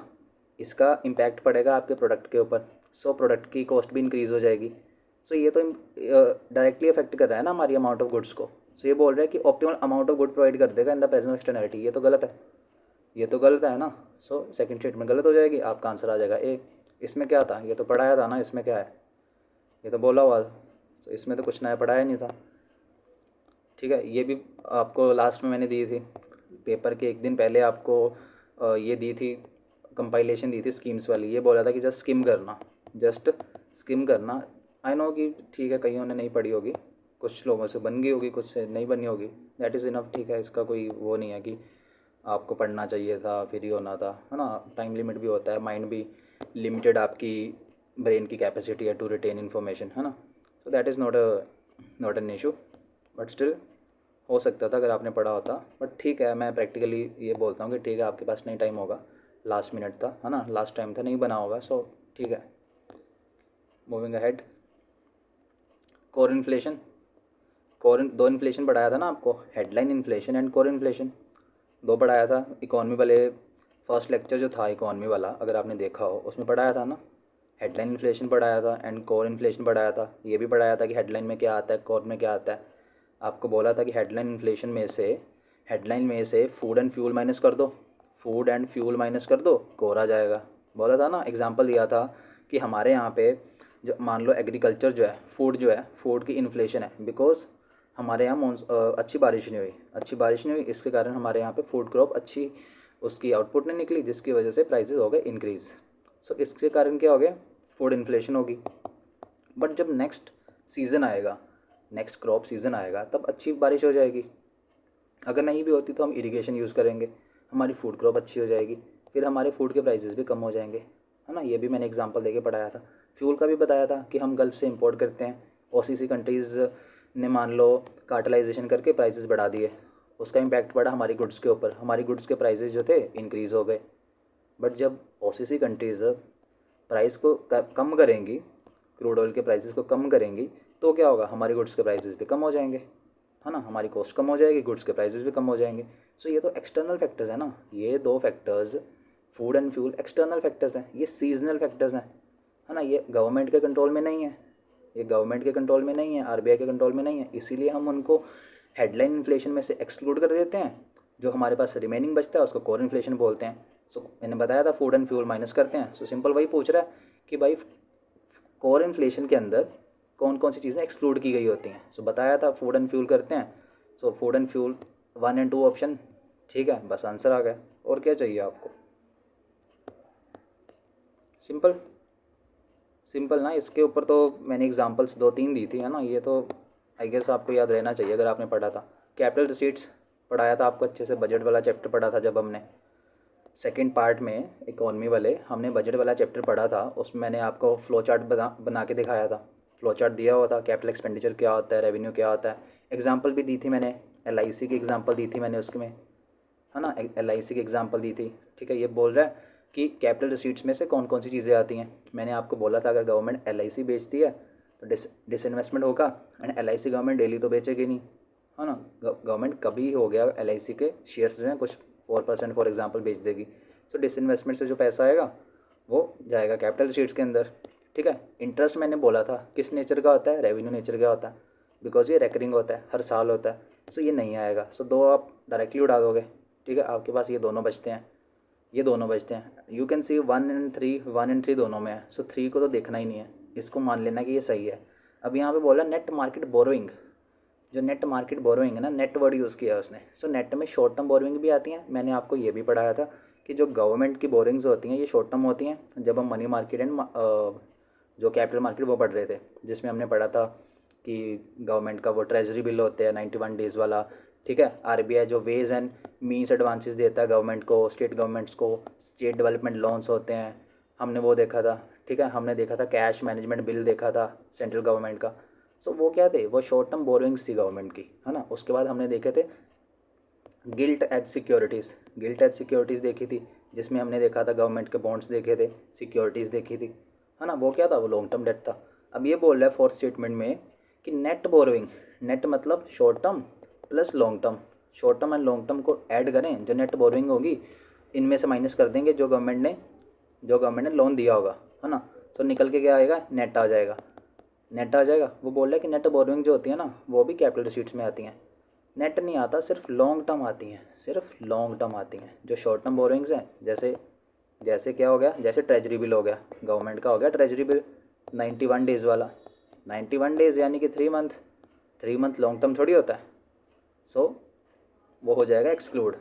S1: इसका इम्पैक्ट पड़ेगा आपके प्रोडक्ट के ऊपर, सो प्रोडक्ट की कॉस्ट भी इंक्रीज़ हो जाएगी। सो ये तो डायरेक्टली अफेक्ट कर रहा है ना हमारी अमाउंट ऑफ गुड्स को। सो ये बोल रहा है कि optimal amount of good provide कर देगा in the presence of externality, ये तो गलत है, ये तो गलत है ना। सो सेकंड स्टेटमेंट गलत हो जाएगी, आपका आंसर आ जाएगा ए। इसमें क्या था, ये तो पढ़ाया था ना, इसमें क्या है, ये तो बोला हुआ, तो इसमें तो कुछ नया पढ़ाया नहीं था, ठीक है। ये भी आपको लास्ट में मैंने दी थी, पेपर के एक दिन पहले आपको ये दी थी, कंपाइलेशन दी थी स्कीम्स वाली, ये बोला था कि जस्ट स्किम करना। आई नो कि ठीक है, कईयों ने नहीं पढ़ी होगी, कुछ लोगों से बन गई होगी, कुछ से नहीं बनी होगी, दैट इज़ इनफ, ठीक है, इसका कोई वो नहीं है कि आपको पढ़ना चाहिए था फिर ही होना था, है ना, टाइम लिमिट भी होता है, माइंड भी लिमिटेड, आपकी ब्रेन की कैपेसिटी है टू रिटेन इन्फॉर्मेशन, है ना। So that is not an issue, but still हो सकता था अगर आपने पढ़ा होता, बट ठीक है, मैं प्रैक्टिकली ये बोलता हूँ कि ठीक है, आपके पास नहीं टाइम होगा, लास्ट मिनट था, है ना, लास्ट टाइम था, नहीं बना होगा, सो ठीक है। मूविंग अहेड, कोर दो इन्फ्लेशन पढ़ाया था ना आपको, headline inflation and core inflation, दो पढ़ाया था इकॉनमी वाले। फर्स्ट लेक्चर जो था इकॉनमी वाला, अगर आपने देखा हो, उसमें पढ़ाया था ना, हेडलाइन इन्फ्लेशन पढ़ाया था एंड कोर इन्फ्लेशन पढ़ाया था। ये भी पढ़ाया था कि हेडलाइन में क्या आता है, कोर में क्या आता है। आपको बोला था कि हेडलाइन इन्फ्लेशन में से, हेडलाइन में से फूड एंड फ्यूल माइनस कर दो, फूड एंड फ्यूल माइनस कर दो, कोर आ जाएगा। बोला था ना, एग्जांपल दिया था कि हमारे यहाँ पे जो मान लो एग्रीकल्चर जो है, फूड जो है, फूड की इन्फ्लेशन है बिकॉज हमारे यहाँ अच्छी बारिश नहीं हुई, अच्छी बारिश नहीं हुई, इसके कारण हमारे यहाँ पे फूड क्रॉप अच्छी उसकी आउटपुट नहीं निकली, जिसकी वजह से प्राइसेस हो गए इंक्रीज़। सो इसके कारण क्या हो गया, फूड इन्फ्लेशन होगी। बट जब नेक्स्ट सीज़न आएगा, नेक्स्ट क्रॉप सीज़न आएगा, तब अच्छी बारिश हो जाएगी। अगर नहीं भी होती तो हम इरिगेशन यूज़ करेंगे, हमारी फूड क्रॉप अच्छी हो जाएगी, फिर हमारे फूड के प्राइसेस भी कम हो जाएंगे, है ना। ये भी मैंने एग्जांपल देके पढ़ाया था। फ्यूल का भी बताया था कि हम गल्फ़ से इंपोर्ट करते हैं, ओसीसी कंट्रीज़ ने मान लो कार्टलाइजेशन करके प्राइसेस बढ़ा दिए, उसका इम्पैक्ट पड़ा हमारी गुड्स के ऊपर, हमारी गुड्स के प्राइसेस जो थे इंक्रीज़ हो गए। बट जब ओसीसी कंट्रीज़ प्राइस को कम करेंगी, क्रूड ऑयल के प्राइसेस को कम करेंगी, तो क्या होगा, हमारी गुड्स के प्राइसेस भी कम हो जाएंगे, है ना, हमारी कॉस्ट कम हो जाएगी, गुड्स के प्राइसेस भी कम हो जाएंगे। सो ये तो एक्सटर्नल फैक्टर्स है ना, ये दो factors food and fuel external factors हैं, ये सीजनल फैक्टर्स हैं, है ना। ये गवर्नमेंट के कंट्रोल में नहीं है, ये गवर्नमेंट के कंट्रोल में नहीं है, आरबीआई के कंट्रोल में नहीं है, इसीलिए हम उनको हेडलाइन इन्फ्लेशन में से एक्सक्लूड कर देते हैं। जो हमारे पास रिमेनिंग बचता है उसको कोर इन्फ्लेशन बोलते हैं। सो मैंने बताया था फूड एंड फ्यूल माइनस करते हैं। सो सिंपल वही पूछ रहा है कि भाई कोर इन्फ्लेशन के अंदर कौन कौन सी चीज़ें एक्सक्लूड की गई होती हैं। सो बताया था फूड एंड फ्यूल करते हैं। So food and fuel 1 and 2 option, ठीक है, बस आंसर आ गया। और क्या चाहिए आपको, सिंपल सिंपल ना। इसके ऊपर तो मैंने एग्जांपल्स 2-3 दी थी, है ना। ये तो आई गेस आपको याद रहना चाहिए अगर आपने पढ़ा था। कैपिटल रिसीट्स पढ़ाया था आपको अच्छे से, बजट वाला चैप्टर पढ़ा था जब हमने सेकंड पार्ट में इकॉनमी वाले हमने बजट वाला चैप्टर पढ़ा था। उसमें मैंने आपको फ्लो चार्ट बना के दिखाया था, फ्लो चार्ट दिया हुआ था, कैपिटल एक्सपेंडिचर क्या होता है, रेवेन्यू क्या होता है। एग्जांपल भी दी थी मैंने, एलआईसी की एग्जांपल दी थी मैंने उसमें, है ना, एलआईसी की एग्जांपल दी थी। ठीक है, ये बोल रहा है कि कैपिटल रिसीट्स में से कौन कौन सी चीज़ें आती हैं। मैंने आपको बोला था अगर गवर्नमेंट एलआईसी बेचती है तो डिसइन्वेस्टमेंट होगा, एंड एलआईसी गवर्नमेंट डेली तो बेचेगी नहीं, है ना। गवर्नमेंट कभी हो गया एलआईसी के शेयर्स जो हैं कुछ 4% फॉर एग्जांपल बेच देगी, तो डिसइन्वेस्टमेंट से जो पैसा आएगा वो जाएगा कैपिटल रिसीट्स के अंदर। ठीक है, इंटरेस्ट मैंने बोला था किस नेचर का होता है, रेवेन्यू नेचर का होता है, बिकॉज ये रेकरिंग होता है, हर साल होता है। सो ये नहीं आएगा। सो दो आप डायरेक्टली उड़ा दोगे। ठीक है, आपके पास ये दोनों बचते हैं, ये दोनों बचते हैं। यू कैन सी 1 एंड 3 दोनों में है। सो 3 को तो देखना ही नहीं है, इसको मान लेना कि ये सही है। अब यहाँ पे बोला नेट मार्केट बोरोइंग, जो नेट मार्केट बोरोइंग है ना, नेट वर्ड यूज़ किया है उसने। सो नेट में शॉर्ट टर्म बोरोइंग भी आती हैं। मैंने आपको ये भी पढ़ाया था कि जो गवर्नमेंट की बोरिंग्स होती हैं ये शॉर्ट टर्म होती हैं। जब हम मनी मार्केट एंड जो कैपिटल मार्केट वो पढ़ रहे थे, जिसमें हमने पढ़ा था कि गवर्नमेंट का वो ट्रेजरी बिल होते हैं 91 डेज़ वाला। ठीक है, आरबीआई जो वेज एंड मीन्स एडवांसेस देता है गवर्नमेंट को, स्टेट गवर्नमेंट्स को, स्टेट डेवलपमेंट लोन्स होते हैं, हमने वो देखा था। ठीक है, हमने देखा था कैश मैनेजमेंट बिल देखा था सेंट्रल गवर्नमेंट का। सो वो क्या थे, वो शॉर्ट टर्म बोरोइंग्स थी गवर्नमेंट की, है ना। उसके बाद हमने देखे थे gilt edge securities, gilt edge securities देखी थी, जिसमें हमने देखा था गवर्नमेंट के बॉन्ड्स देखे थे, सिक्योरिटीज़ देखी थी, है ना। वो क्या था, वो लॉन्ग टर्म डेट था। अब ये बोल रहा है फोर्थ स्टेटमेंट में कि नेट बोरोइंग, नेट मतलब short term plus long term, short term and long term को ऐड करें, जो नेट बोरोइंग होगी इनमें से माइनस कर देंगे जो गवर्नमेंट ने लोन दिया होगा, है ना। तो निकल के क्या आएगा, नेट आ जाएगा, नेट आ जाएगा। वो बोल रहा है कि नेट बोरोइंग जो होती है ना वो भी कैपिटल रिसीट्स में आती हैं। नेट नहीं आता, सिर्फ लॉन्ग टर्म आती हैं, सिर्फ लॉन्ग टर्म आती हैं। जो शॉर्ट टर्म बोरोइंग्स हैं, जैसे जैसे क्या हो गया, जैसे ट्रेजरी बिल हो गया, गवर्नमेंट का हो गया ट्रेजरी बिल 91 डेज़ वाला, 91 डेज़ यानी कि 3 मंथ, 3 मंथ लॉन्ग टर्म थोड़ी होता है। सो वो हो जाएगा एक्सक्लूड।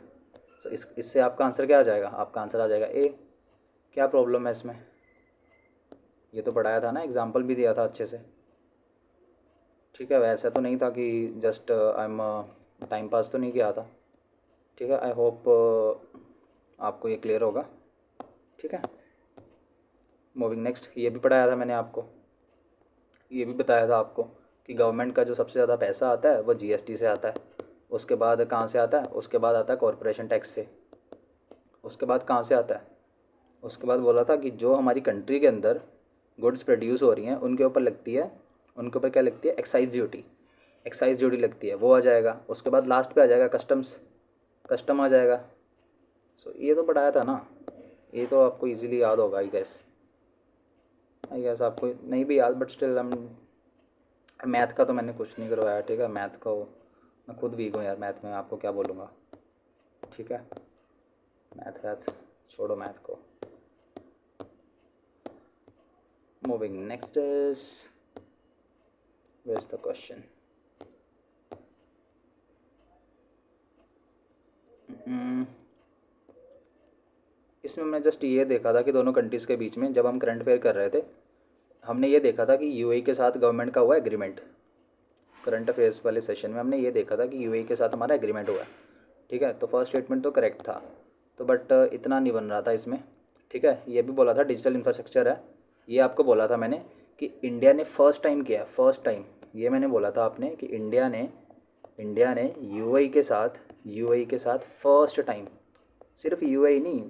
S1: सो इससे आपका आंसर क्या आ जाएगा, आपका आंसर आ जाएगा ए। क्या प्रॉब्लम है इसमें, ये तो पढ़ाया था ना, एग्जाम्पल भी दिया था अच्छे से। ठीक है, वैसा तो नहीं था कि just I am time pass तो नहीं किया था। ठीक है, आई होप आपको ये क्लियर होगा। ठीक है, मूविंग नेक्स्ट। ये भी पढ़ाया था मैंने आपको, ये भी बताया था आपको कि गवर्नमेंट का जो सबसे ज़्यादा पैसा आता है वो जीएसटी से आता है। उसके बाद कहाँ से आता है, उसके बाद आता है कॉरपोरेशन टैक्स से। उसके बाद कहाँ से आता है, उसके बाद बोला था कि जो हमारी कंट्री के अंदर गुड्स प्रोड्यूस हो रही हैं उनके ऊपर लगती है, उनके ऊपर क्या लगती है, एक्साइज ड्यूटी। एक्साइज ड्यूटी लगती है वो आ जाएगा, उसके बाद लास्ट पे आ जाएगा कस्टम आ जाएगा। सो ये तो पढ़ाया था ना, ये तो आपको इजीली याद होगा आई गेस आपको नहीं भी याद, बट स्टिल हम मैथ का तो मैंने कुछ नहीं करवाया, ठीक है। मैथ को मैं खुद वीक हूँ यार, मैथ में आपको क्या बोलूँगा, ठीक है। मैथ छोड़ो मैथ को। Moving next is where is the question. इसमें मैं जस्ट ये देखा था कि दोनों कंट्रीज़ के बीच में जब हम करंट अफेयर कर रहे थे, हमने ये देखा था कि यूएई के साथ गवर्नमेंट का हुआ एग्रीमेंट। करंट अफेयर्स वाले सेशन में हमने ये देखा था कि यूएई के साथ हमारा एग्रीमेंट हुआ है, ठीक है। तो फर्स्ट स्टेटमेंट तो करेक्ट था, तो बट इतना नहीं बन रहा था इसमें, ठीक है। ये भी बोला था डिजिटल इंफ्रास्ट्रक्चर है, ये आपको बोला था मैंने कि इंडिया ने फर्स्ट टाइम किया, फर्स्ट टाइम ये मैंने बोला था आपने कि इंडिया ने यूएई के साथ फर्स्ट टाइम, सिर्फ यूएई नहीं,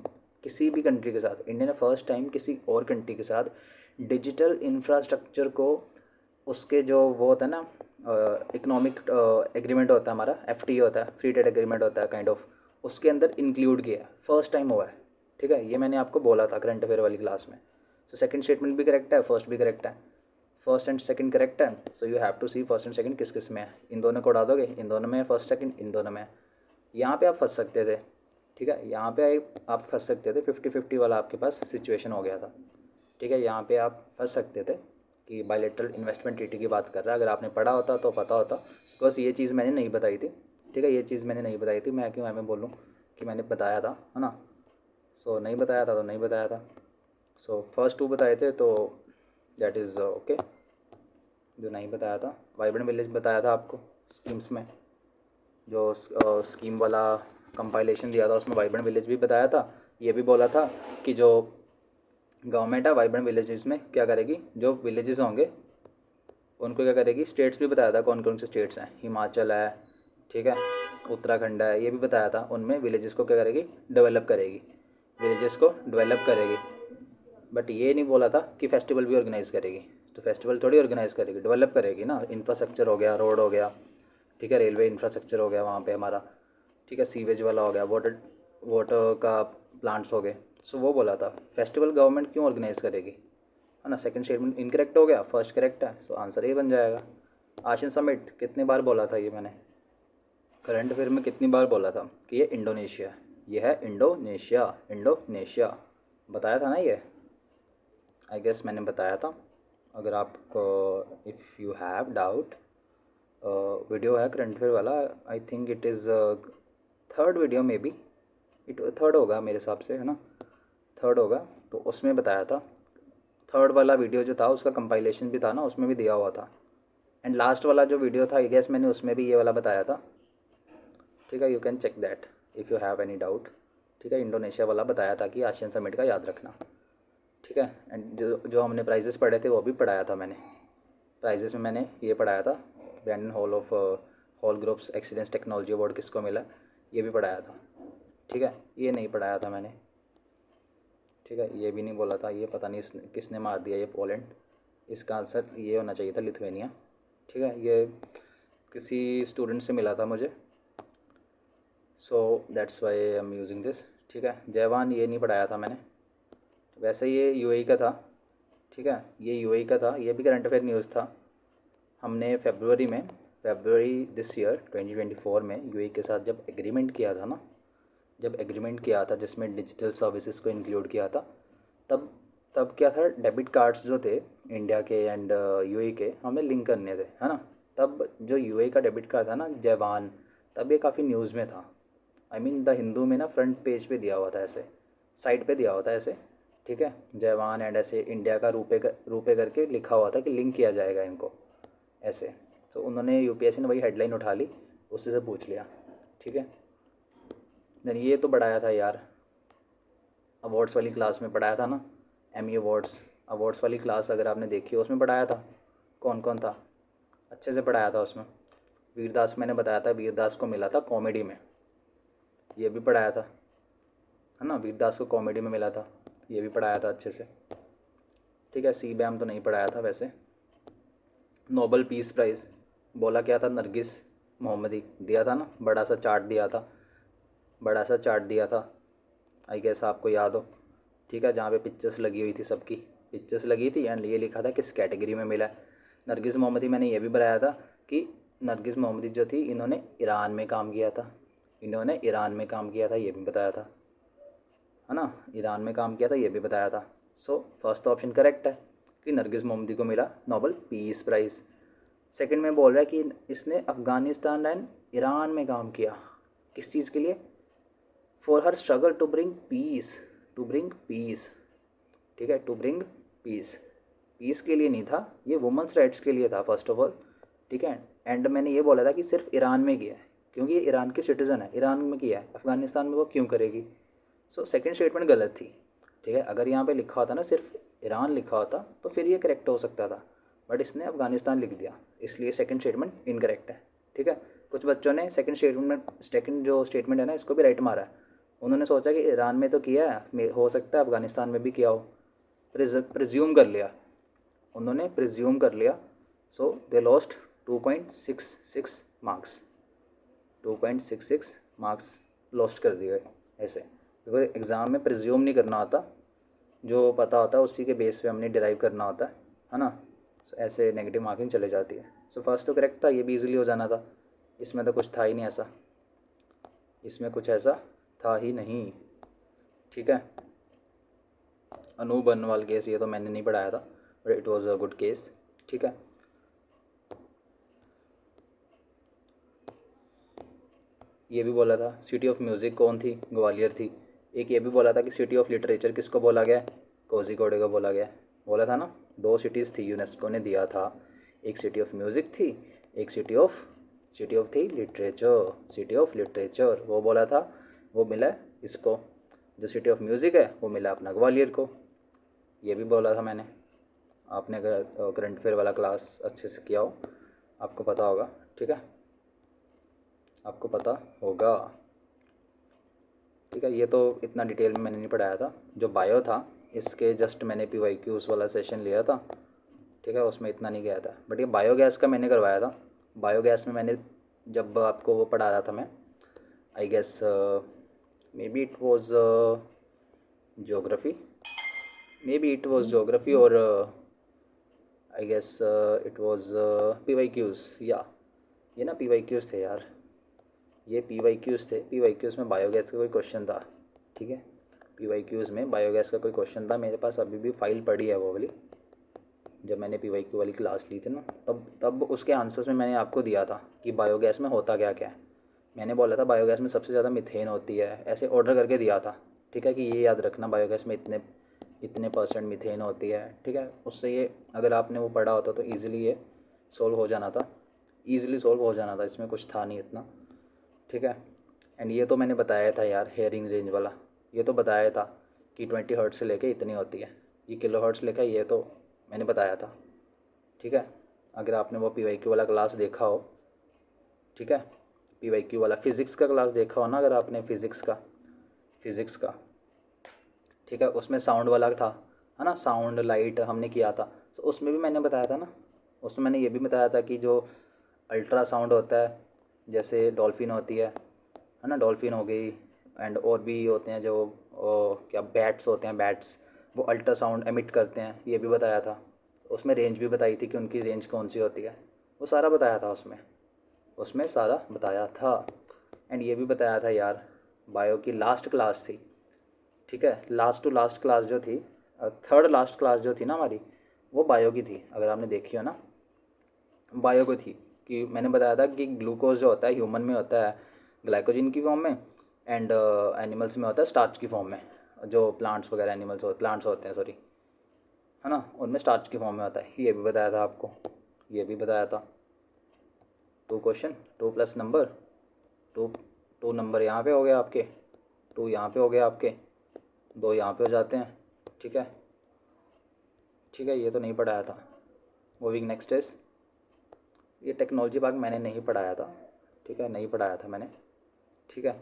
S1: किसी भी कंट्री के साथ इंडिया ने फर्स्ट टाइम किसी और कंट्री के साथ डिजिटल इंफ्रास्ट्रक्चर को, उसके जो वो होता है ना इकोनॉमिक एग्रीमेंट होता है हमारा, एफटीए होता है, फ्री ट्रेड एग्रीमेंट होता है काइंड ऑफ, उसके अंदर इंक्लूड किया, फर्स्ट टाइम हुआ है, ठीक है। ये मैंने आपको बोला था करंट अफेयर वाली क्लास में। सो सेकंड स्टेटमेंट भी करेक्ट है, फर्स्ट भी करेक्ट है, फर्स्ट एंड सेकंड करेक्ट है। So you have to see first and second किस किस में है, इन दोनों को उड़ा दोगे, इन दोनों में फर्स्ट सेकंड, इन दोनों में। यहाँ पे आप फंस सकते थे, ठीक है, यहाँ पे आप फंस सकते थे, 50-50 वाला आपके पास सिचुएशन हो गया था, ठीक है। यहाँ पे आप फंस सकते थे कि बायलैटरल इन्वेस्टमेंट ट्रीटी की बात कर रहा है, अगर आपने पढ़ा होता तो पता होता, बिकॉज ये चीज़ मैंने नहीं बताई थी, ठीक है। ये चीज़ मैंने नहीं बताई थी, मैं क्यों मैं बोलूँ कि मैंने बताया था, है ना। सो नहीं बताया था तो नहीं बताया था। सो फर्स्ट 2 बताए थे तो दैट इज़ ओके। जो नहीं बताया था, वाइब्रेंट विलेज बताया था आपको स्कीम्स में, जो स्कीम वाला कंपाइलेशन दिया था उसमें वाइब्रेंट विलेज भी बताया था। ये भी बोला था कि जो गवर्नमेंट है वाइब्रेंट विलेजेस में क्या करेगी, जो विलेजेस होंगे उनको क्या करेगी, स्टेट्स भी बताया था कौन कौन से स्टेट्स हैं, हिमाचल है, ठीक है, उत्तराखंड है, ये भी बताया था। उनमें विलेजेस को क्या करेगी, डेवलप करेगी, विलेजेस को डेवलप करेगी। बट ये नहीं बोला था कि फेस्टिवल भी ऑर्गेनाइज़ करेगी, तो फेस्टिवल थोड़ी ऑर्गेनाइज़ करेगी, डेवलप करेगी ना। इंफ्रास्ट्रक्चर हो गया, रोड हो गया, ठीक है, रेलवे इंफ्रास्ट्रक्चर हो गया वहाँ पे हमारा, ठीक है, सीवेज वाला हो गया, वाटर वाटर का प्लांट्स हो गए। सो वो बोला था, फेस्टिवल गवर्नमेंट क्यों ऑर्गेनाइज़ करेगी, है ना। सेकंड स्टेटमेंट इनकरेक्ट हो गया, फर्स्ट करेक्ट है, सो आंसर ये बन जाएगा। आशियन समिट कितने बार बोला था ये मैंने, करंट अफेयर में कितनी बार बोला था कि ये इंडोनेशिया है, ये है इंडोनेशिया, इंडोनेशिया बताया था ना ये, आई गेस मैंने बताया था। अगर आपको if you have doubt, video है करंट अफेयर वाला, I think it is third video may be, it third होगा मेरे हिसाब से, है ना, थर्ड होगा। तो उसमें बताया था, थर्ड वाला वीडियो जो था उसका कंपाइलेशन भी था ना, उसमें भी दिया हुआ था। एंड लास्ट वाला जो वीडियो था आई गेस मैंने उसमें भी ये वाला बताया था, ठीक है। You can check that if you have any doubt, ठीक है। इंडोनेशिया वाला बताया था कि आशियन समिट का याद रखना, ठीक है। एंड जो जो हमने प्राइजेस पढ़े थे वो भी पढ़ाया था मैंने, प्राइजेस में मैंने ये पढ़ाया था, Brandon Hall Group's Excellence Technology Award किसको मिला, ये भी पढ़ाया था, ठीक है। ये नहीं पढ़ाया था मैंने, ठीक है, ये भी नहीं बोला था, ये पता नहीं किसने मार दिया ये पोलैंड, इसका आंसर ये होना चाहिए था लिथुआनिया, ठीक है। ये किसी स्टूडेंट से मिला था मुझे, so that's why I am using this, ठीक है। जयवान ये नहीं पढ़ाया था मैंने, वैसे ये यूएई का था, ठीक है, ये यूएई का था, ये भी करंट अफेयर न्यूज़ था। हमने फरवरी दिस ईयर 2024 में यूएई के साथ जब एग्रीमेंट किया था ना, जब एग्रीमेंट किया था जिसमें डिजिटल सर्विसेज को इंक्लूड किया था, तब तब क्या था, डेबिट कार्ड्स जो थे इंडिया के एंड यूएई के हमें लिंक करने थे, है ना। तब जो यूएई का डेबिट कार्ड था ना जवान, तब ये काफ़ी न्यूज़ में था, आई मीन द हिंदू में ना फ्रंट पेज पे दिया हुआ था, ऐसे साइड पे दिया हुआ था ऐसे, ठीक है, जवान एंड ऐसे इंडिया का रूपे करके लिखा हुआ था कि लिंक किया जाएगा इनको ऐसे। तो उन्होंने यूपीएससी ने वही हेडलाइन उठा ली, उससे से पूछ लिया, ठीक है। देन ये तो पढ़ाया था यार, अवार्ड्स वाली क्लास में पढ़ाया था ना, एमी अवार्ड्स वाली क्लास अगर आपने देखी हो उसमें पढ़ाया था, कौन कौन था, अच्छे से पढ़ाया था उसमें। वीरदास मैंने बताया था, वीरदास को मिला था कॉमेडी में, ये भी पढ़ाया था, है ना, वीरदास को कॉमेडी में मिला था, ये भी पढ़ाया था अच्छे से, ठीक है। सी बैम तो नहीं पढ़ाया था वैसे। नोबल पीस प्राइज़, बोला क्या था, नरगिस मोहम्मदी दिया था ना, बड़ा सा चार्ट दिया था, बड़ा सा चार्ट दिया था, आई गेस आपको याद हो। ठीक है, जहाँ पे पिक्चर्स लगी हुई थी, सबकी पिक्चर्स लगी थी एंड ये लिखा था किस कैटेगरी में मिला है। नरगिस मोहम्मदी मैंने ये भी बताया था कि नरगिस मोहम्मदी जो थी इन्होंने ईरान में काम किया था, इन्होंने ईरान में काम किया था, ये भी बताया था, है ना, ईरान में काम किया था, ये भी बताया था। सो फर्स्ट ऑप्शन करेक्ट है कि नरगिस मोहम्मदी को मिला नोबल पीस प्राइज़। सेकंड में बोल रहा है कि इसने अफ़गानिस्तान एंड ईरान में काम किया, किस चीज़ के लिए, for her struggle to bring peace, to bring peace. ठीक है, टू ब्रिंग पीस, पीस के लिए नहीं था, ये वुमेंस राइट्स के लिए था फर्स्ट ऑफ ऑल। ठीक है, एंड मैंने ये बोला था कि सिर्फ ईरान में किया है, क्योंकि ये ईरान की सिटीज़न है, ईरान में किया है, अफ़गानिस्तान में वो क्यों करेगी। सो सेकंड स्टेटमेंट गलत थी। ठीक है, अगर यहाँ पे लिखा होता ना सिर्फ ईरान लिखा होता तो फिर ये करेक्ट हो सकता था, बट इसने अफ़गानिस्तान लिख दिया, इसलिए सेकंड स्टेटमेंट इनकरेक्ट है। ठीक है, कुछ बच्चों ने सेकंड जो स्टेटमेंट है ना इसको भी राइट मारा है। उन्होंने सोचा कि ईरान में तो किया है, हो सकता है अफ़गानिस्तान में भी किया हो, प्रिज्यूम कर लिया, उन्होंने प्रिज्यूम कर लिया। So they lost 2.66 marks, 2.66 marks lost कर दिए ऐसे, क्योंकि एग्ज़ाम में प्रिज्यूम नहीं करना होता, जो पता होता है उसी के बेस पे हमने डिराइव करना होता है ना। So, ऐसे नेगेटिव मार्किंग चले जाती है। सो फर्स्ट तो करेक्ट था, ये भी इजीली हो जाना था, इसमें तो कुछ था ही नहीं ऐसा, इसमें कुछ ऐसा था ही नहीं। ठीक है, अनूप बनवाल केस ये तो मैंने नहीं पढ़ाया था, but it was a good case. ठीक है, ये भी बोला था सिटी ऑफ म्यूज़िक कौन थी, ग्वालियर थी। एक ये भी बोला था कि सिटी ऑफ लिटरेचर किसको बोला गया है, कोझिकोड को बोला गया है, बोला था ना। दो सिटीज़ थी यूनेस्को ने दिया था, एक सिटी ऑफ म्यूज़िक थी, एक सिटी ऑफ थी लिटरेचर, सिटी ऑफ लिटरेचर वो बोला था, वो मिला है इसको, जो सिटी ऑफ म्यूज़िक है वो मिला अपना ग्वालियर को। ये भी बोला था मैंने, आपने अगर करंट अफेयर वाला क्लास अच्छे से किया हो आपको पता होगा। ठीक है, आपको पता होगा। ठीक है, ये तो इतना डिटेल में मैंने नहीं पढ़ाया था, जो बायो था इसके जस्ट मैंने PYQs वाला सेशन लिया था। ठीक है, उसमें इतना नहीं गया था, बट ये बायोगैस का मैंने करवाया था। बायोगैस में मैंने जब आपको वो पढ़ा रहा था मैं, I guess maybe it was geography, maybe it was geography, और I guess it was PYQs, या ये ना PYQs थे यार, ये PYQs थे, PYQs में बायोगैस का कोई क्वेश्चन था। ठीक है, PYQs में बायोगैस का कोई क्वेश्चन था, मेरे पास अभी भी फाइल पड़ी है वो वाली, जब मैंने PYQ वाली क्लास ली थी ना, तब तब उसके आंसर्स में मैंने आपको दिया था कि बायोगैस में होता क्या क्या है। मैंने बोला था बायोगैस में सबसे ज़्यादा मीथेन होती है, ऐसे ऑर्डर करके दिया था। ठीक है, कि ये याद रखना बायोगैस में इतने इतने % मीथेन होती है। ठीक है, उससे ये अगर आपने वो पढ़ा होता तो ईज़िली ये सॉल्व हो जाना था, ईज़िली सॉल्व हो जाना था, इसमें कुछ था नहीं इतना। ठीक है, एंड ये तो मैंने बताया था यार, हेयरिंग रेंज वाला ये तो बताया था कि 20 हर्ट्ज से लेके इतनी होती है, ये किलो हर्ट्ज लिखा है, ये तो मैंने बताया था। ठीक है, अगर आपने वो PYQ वाला क्लास देखा हो, ठीक है, PYQ वाला फिज़िक्स का क्लास देखा हो ना, अगर आपने फिज़िक्स का, ठीक है, उसमें साउंड वाला था, है ना, साउंड लाइट हमने किया था, तो उसमें भी मैंने बताया था ना, उसमें मैंने ये भी बताया था कि जो अल्ट्रासाउंड होता है, जैसे डॉल्फिन होती है ना, डॉल्फिन हो गई, एंड और भी होते हैं जो क्या बैट्स होते हैं, बैट्स वो अल्ट्रासाउंड एमिट करते हैं, ये भी बताया था। उसमें रेंज भी बताई थी कि उनकी रेंज कौन सी होती है, वो सारा बताया था उसमें, उसमें सारा बताया था। एंड ये भी बताया था यार, बायो की लास्ट क्लास थी, ठीक है, लास्ट टू लास्ट क्लास जो थी, थर्ड लास्ट क्लास जो थी ना हमारी, वो बायो की थी, अगर आपने देखी हो ना, बायो को थी, कि मैंने बताया था कि ग्लूकोज जो होता है ह्यूमन में होता है ग्लाइकोजन की फॉर्म में, एंड एनिमल्स में होता है स्टार्च की फॉर्म में, जो प्लांट्स वगैरह प्लांट्स होते हैं सॉरी, है ना, उनमें स्टार्च की फॉर्म में होता है, ये भी बताया था आपको, ये भी बताया था। 2 question, 2 plus number, two two number यहाँ पे हो गया आपके, 2 यहाँ पे हो गया आपके, 2 यहाँ पे हो जाते हैं। ठीक है, ठीक है, ये तो नहीं पढ़ाया था। मूविंग नेक्स्ट इज, ये टेक्नोलॉजी भाग मैंने नहीं पढ़ाया था, ठीक है, नहीं पढ़ाया था मैंने। ठीक है,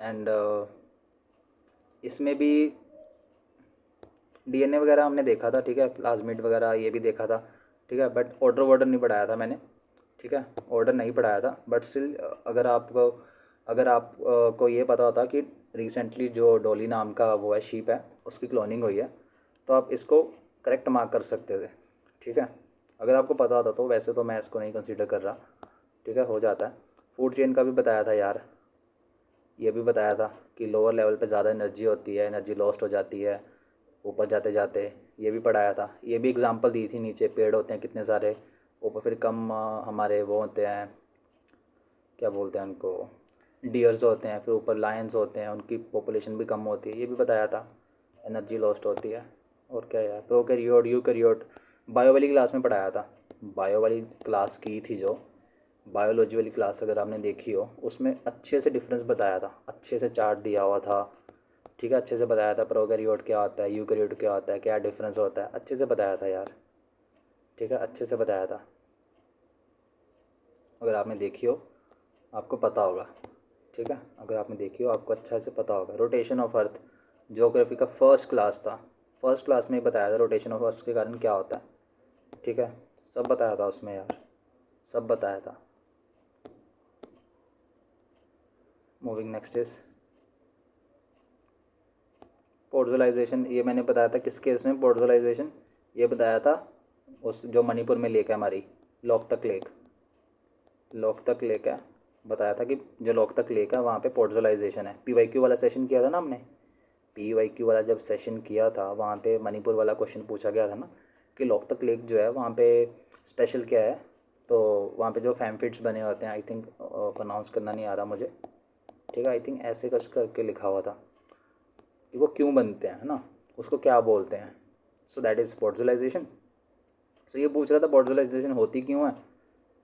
S1: एंड इसमें भी DNA वगैरह हमने देखा था, ठीक है, प्लाज्मिड वगैरह ये भी देखा था, ठीक है, बट ऑर्डर वर्डर नहीं पढ़ाया था मैंने। ठीक है, ऑर्डर नहीं पढ़ाया था, बट स्टिल अगर आपको ये पता होता कि रिसेंटली जो डॉली नाम का वो है शीप है उसकी क्लोनिंग हुई है, तो आप इसको करेक्ट मार्क कर सकते थे। ठीक है, अगर आपको पता होता तो। वैसे तो मैं इसको नहीं कंसीडर कर रहा। ठीक है, हो जाता है। फूड चेन का भी बताया था यार, ये भी बताया था कि लोअर लेवल पे ज़्यादा एनर्जी होती है, एनर्जी लॉस्ट हो जाती है ऊपर जाते जाते। ये भी पढ़ाया था, ये भी एग्जांपल दी थी। नीचे पेड़ होते हैं कितने सारे, ऊपर फिर कम हमारे वो होते हैं, क्या बोलते हैं उनको, डियर्स होते हैं, फिर ऊपर लायंस होते हैं, उनकी पॉपुलेशन भी कम होती है। ये भी बताया था, एनर्जी लॉस्ट होती है। और क्या यार, प्रोकैरियोट यूकैरियोट बायो वाली क्लास में पढ़ाया था। बायो वाली क्लास की थी जो, बायोलॉजी वाली क्लास अगर आपने देखी हो, उसमें अच्छे से डिफरेंस बताया था, अच्छे से चार्ट दिया हुआ था। ठीक है, अच्छे से बताया था प्रोकैरियोट क्या होता है, यूकैरियोट क्या होता है, क्या डिफरेंस होता है, अच्छे से बताया था यार। ठीक है, अच्छे से बताया था। अगर आपने देखी हो आपको पता होगा। ठीक है, अगर आपने देखी हो आपको अच्छा से पता होगा। रोटेशन ऑफ अर्थ ज्योग्राफी का फर्स्ट क्लास था, फर्स्ट क्लास में ही बताया था रोटेशन ऑफ अर्थ के कारण क्या होता है। ठीक है, सब बताया था उसमें यार, सब बताया था। Moving next is portalization. ये मैंने बताया था किस केस में पोर्टलाइजेशन, ये बताया था उस जो मणिपुर में लेक है हमारी, लोकतक लेक। लोकतक लेक है, बताया था कि जो लोकतक लेक है वहाँ पे पोर्टलाइजेशन है। पीवाईक्यू वाला सेशन किया था ना हमने, पीवाईक्यू वाला जब सेशन किया था वहाँ पे मणिपुर वाला क्वेश्चन पूछा गया था ना कि लोकतक लेक जो है वहाँ पे स्पेशल क्या है। तो वहाँ पे जो फैमफिट्स बने होते हैं, आई थिंक प्रोनाउंस करना नहीं आ रहा मुझे। ठीक है, आई थिंक ऐसे कुछ करके लिखा हुआ था कि वो क्यों बनते हैं, है ना, उसको क्या बोलते हैं। So that is पोर्टलाइजेशन। सो ये पूछ रहा था पोर्टलाइजेशन होती क्यों है।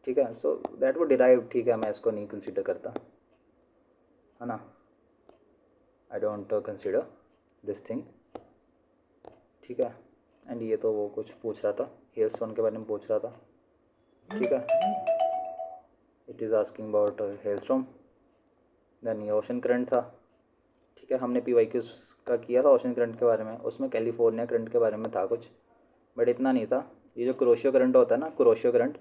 S1: ठीक है, सो दैट वो डिराइव। ठीक है, मैं इसको नहीं कंसिडर करता, है ना, I don't consider this thing. ठीक है, एंड ये तो वो कुछ पूछ रहा था, हेलस्टोन के बारे में पूछ रहा था। ठीक है, it is asking about hailstone. Then ये ओशन करंट था। ठीक है, हमने पीवाईक्यूज का किया था ओशन करंट के बारे में, उसमें कैलिफोर्निया करंट के बारे में था कुछ, बट इतना नहीं था। ये जो कुरोशियो करंट होता है ना, कुरोशियो करंट,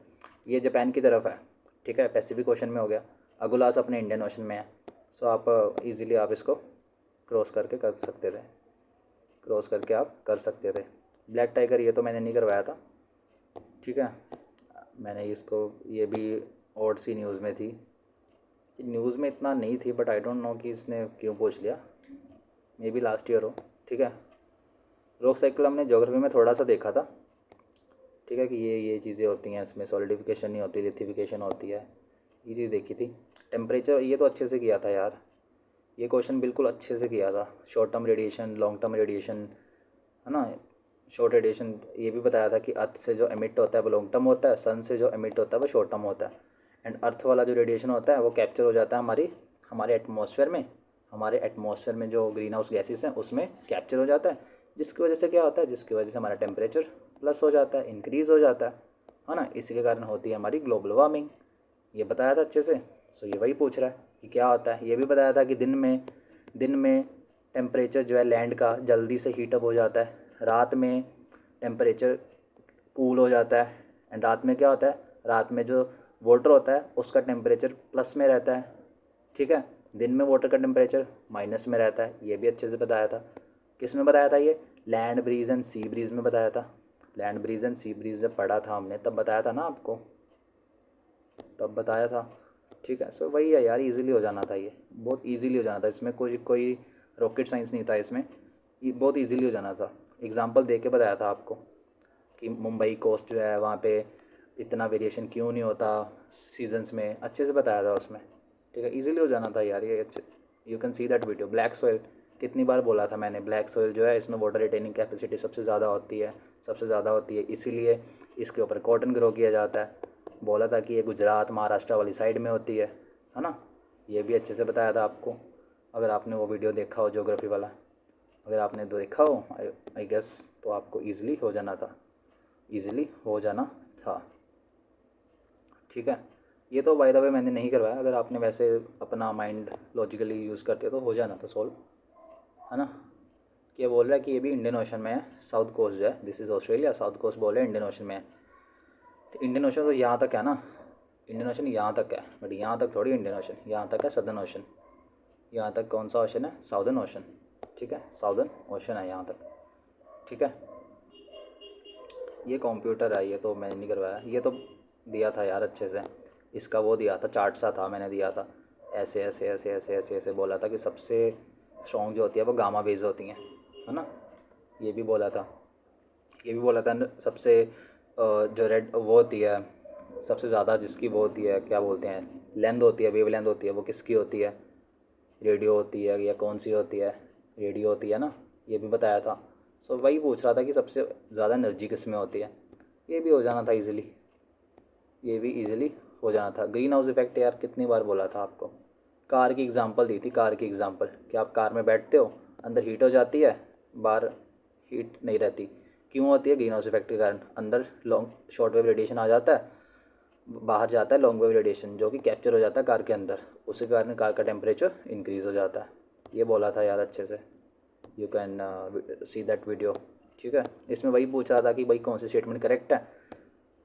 S1: ये जापान की तरफ है। ठीक है, पैसिफिक ओशन में हो गया। अगुलास अपने इंडियन ओशन में है। सो आप इजीली आप इसको क्रॉस करके कर सकते थे, क्रॉस करके आप कर सकते थे। ब्लैक टाइगर ये तो मैंने नहीं करवाया था। ठीक है, मैंने इसको, ये भी और सी न्यूज़ में थी, न्यूज़ में इतना नहीं थी, बट आई डोंट नो कि इसने क्यों पूछ लिया, मे बी लास्ट ईयर हो। ठीक है, रॉक साइकिल हमने ज्योग्राफी में थोड़ा सा देखा था। ठीक है, कि ये चीज़ें होती हैं, इसमें सॉलिडिफिकेशन नहीं होती, लिथिफिकेशन होती है, ये चीज़ देखी थी। टेम्परेचर ये तो अच्छे से किया था यार, ये क्वेश्चन बिल्कुल अच्छे से किया था। Short term radiation, long term radiation, है ना। शॉर्ट रेडिएशन ये भी बताया था कि अर्थ से जो एमिट होता है वो लॉन्ग टर्म होता है, सन से जो एमिट होता है वो शॉर्ट टर्म होता है। एंड अर्थ वाला जो रेडिएशन होता है वो कैप्चर हो जाता है हमारे एटमॉस्फेयर में, हमारे एटमॉस्फेयर में जो ग्रीन हाउस गैसेस हैं उसमें कैप्चर हो जाता है, जिसकी वजह से क्या होता है, जिसकी वजह से हमारा टेम्परेचर प्लस हो जाता है, इंक्रीज़ हो जाता है ना। इसी के कारण होती है हमारी ग्लोबल वार्मिंग। ये बताया था अच्छे से। सो ये वही पूछ रहा है कि क्या होता है। ये भी बताया था कि दिन में टेम्परेचर जो है लैंड का जल्दी से हीटअप हो जाता है, रात में टेम्परेचर कूल हो जाता है। एंड रात में क्या होता है, रात में जो वाटर होता है उसका टेम्परेचर प्लस में रहता है। ठीक है, दिन में वाटर का टेम्परेचर माइनस में रहता है। ये भी अच्छे से बताया था। किस में बताया था ये, land breeze and sea breeze में बताया था। Land breeze and sea breeze जब पढ़ा था हमने तब बताया था ना आपको, तब बताया था। ठीक है, सो वही है यार, इजीली हो जाना था, ये बहुत इजीली हो जाना था। इसमें कोई कोई रॉकेट साइंस नहीं था इसमें, ये बहुत इजीली हो जाना था। एग्जांपल दे के बताया था आपको कि मुंबई कोस्ट जो है वहाँ पे इतना वेरिएशन क्यों नहीं होता सीजन्स में, अच्छे से बताया था उसमें। ठीक है, इजीली हो जाना था यार ये। You can see that video. Black soil कितनी बार बोला था मैंने, ब्लैक सॉइल जो है इसमें वाटर रिटेनिंग कैपेसिटी सबसे ज़्यादा होती है, सबसे ज़्यादा होती है, इसीलिए इसके ऊपर कॉटन ग्रो किया जाता है। बोला था कि ये गुजरात महाराष्ट्र वाली साइड में होती है ना। ये भी अच्छे से बताया था आपको, अगर आपने वो वीडियो देखा हो ज्योग्राफी वाला। अगर आपने देखा हो आई गेस तो आपको ईज़िली हो जाना था, ईज़िली हो जाना था। ठीक है, ये तो बाय द वे मैंने नहीं करवाया। अगर आपने वैसे अपना माइंड लॉजिकली यूज़ करते तो हो जाना था सॉल्व, है ना। कि ये बोल रहा है कि ये भी इंडियन ओशन में है, साउथ कोस्ट जो है, this is Australia, south coast बोल रहे हैं इंडियन ओशन में है। तो इंडियन ओशन तो यहाँ तक है ना, इंडियन ओशन यहाँ तक है, बट यहाँ तक थोड़ी इंडियन ओशन, यहाँ तक है सदर्न ओशन। यहाँ तक कौन सा ओशन है? Southern ocean. ठीक है, साउदर्न ओशन है यहाँ तक। ठीक है, ये कंप्यूटर है, ये तो मैंने नहीं करवाया, ये तो दिया था यार अच्छे से। इसका वो दिया था, चार्ट सा था, मैंने दिया था ऐसे ऐसे ऐसे ऐसे ऐसे ऐसे बोला था कि सबसे स्ट्रॉन्ग जो होती है वो गामा बेस होती हैं, है ना। ये भी बोला था, ये भी बोला था सबसे जो रेड वो होती है, सबसे ज़्यादा जिसकी वो होती है, क्या बोलते हैं, लेंथ होती है, वेव लेंथ होती है, वो किसकी होती है? रेडियो होती है या कौन सी होती है? रेडियो होती है ना, ये भी बताया था। सो वही पूछ रहा था कि सबसे ज़्यादा एनर्जी किस में होती है। ये भी हो जाना था इजीली, ये भी इजीली हो जाना था। ग्रीन हाउस इफेक्ट यार कितनी बार बोला था आपको। कार की एग्जांपल दी थी, कार की एग्जांपल कि आप कार में बैठते हो, अंदर हीट हो जाती है, बाहर हीट नहीं रहती। क्यों होती है? ग्रीन हाउस इफेक्ट के कारण। अंदर लॉन्ग शॉर्ट वेव रेडिएशन आ जाता है, बाहर जाता है लॉन्ग वेव रेडिएशन, जो कि कैप्चर हो जाता है कार के अंदर, उसी कारण कार का टेम्परेचर इंक्रीज़ हो जाता है। ये बोला था यार अच्छे से। You can see that video. ठीक है, इसमें वही पूछ रहा था कि भाई कौन सी स्टेटमेंट करेक्ट है।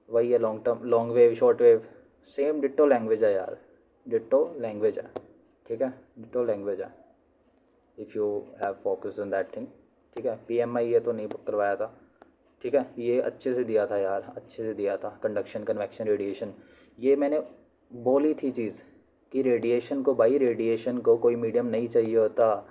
S1: वही है, long term, long wave, short wave, same ditto language है यार, डिट्टो लैंग्वेज है। ठीक है, डिट्टो लैंग्वेज है, if you have focus on that thing. ठीक है, PMI ये तो नहीं करवाया था। ठीक है, ये अच्छे से दिया था यार, अच्छे से दिया था। कंडक्शन, कन्वेक्शन, रेडिएशन, ये मैंने बोली थी चीज़ कि रेडिएशन को, भाई रेडिएशन को कोई मीडियम नहीं चाहिए होता।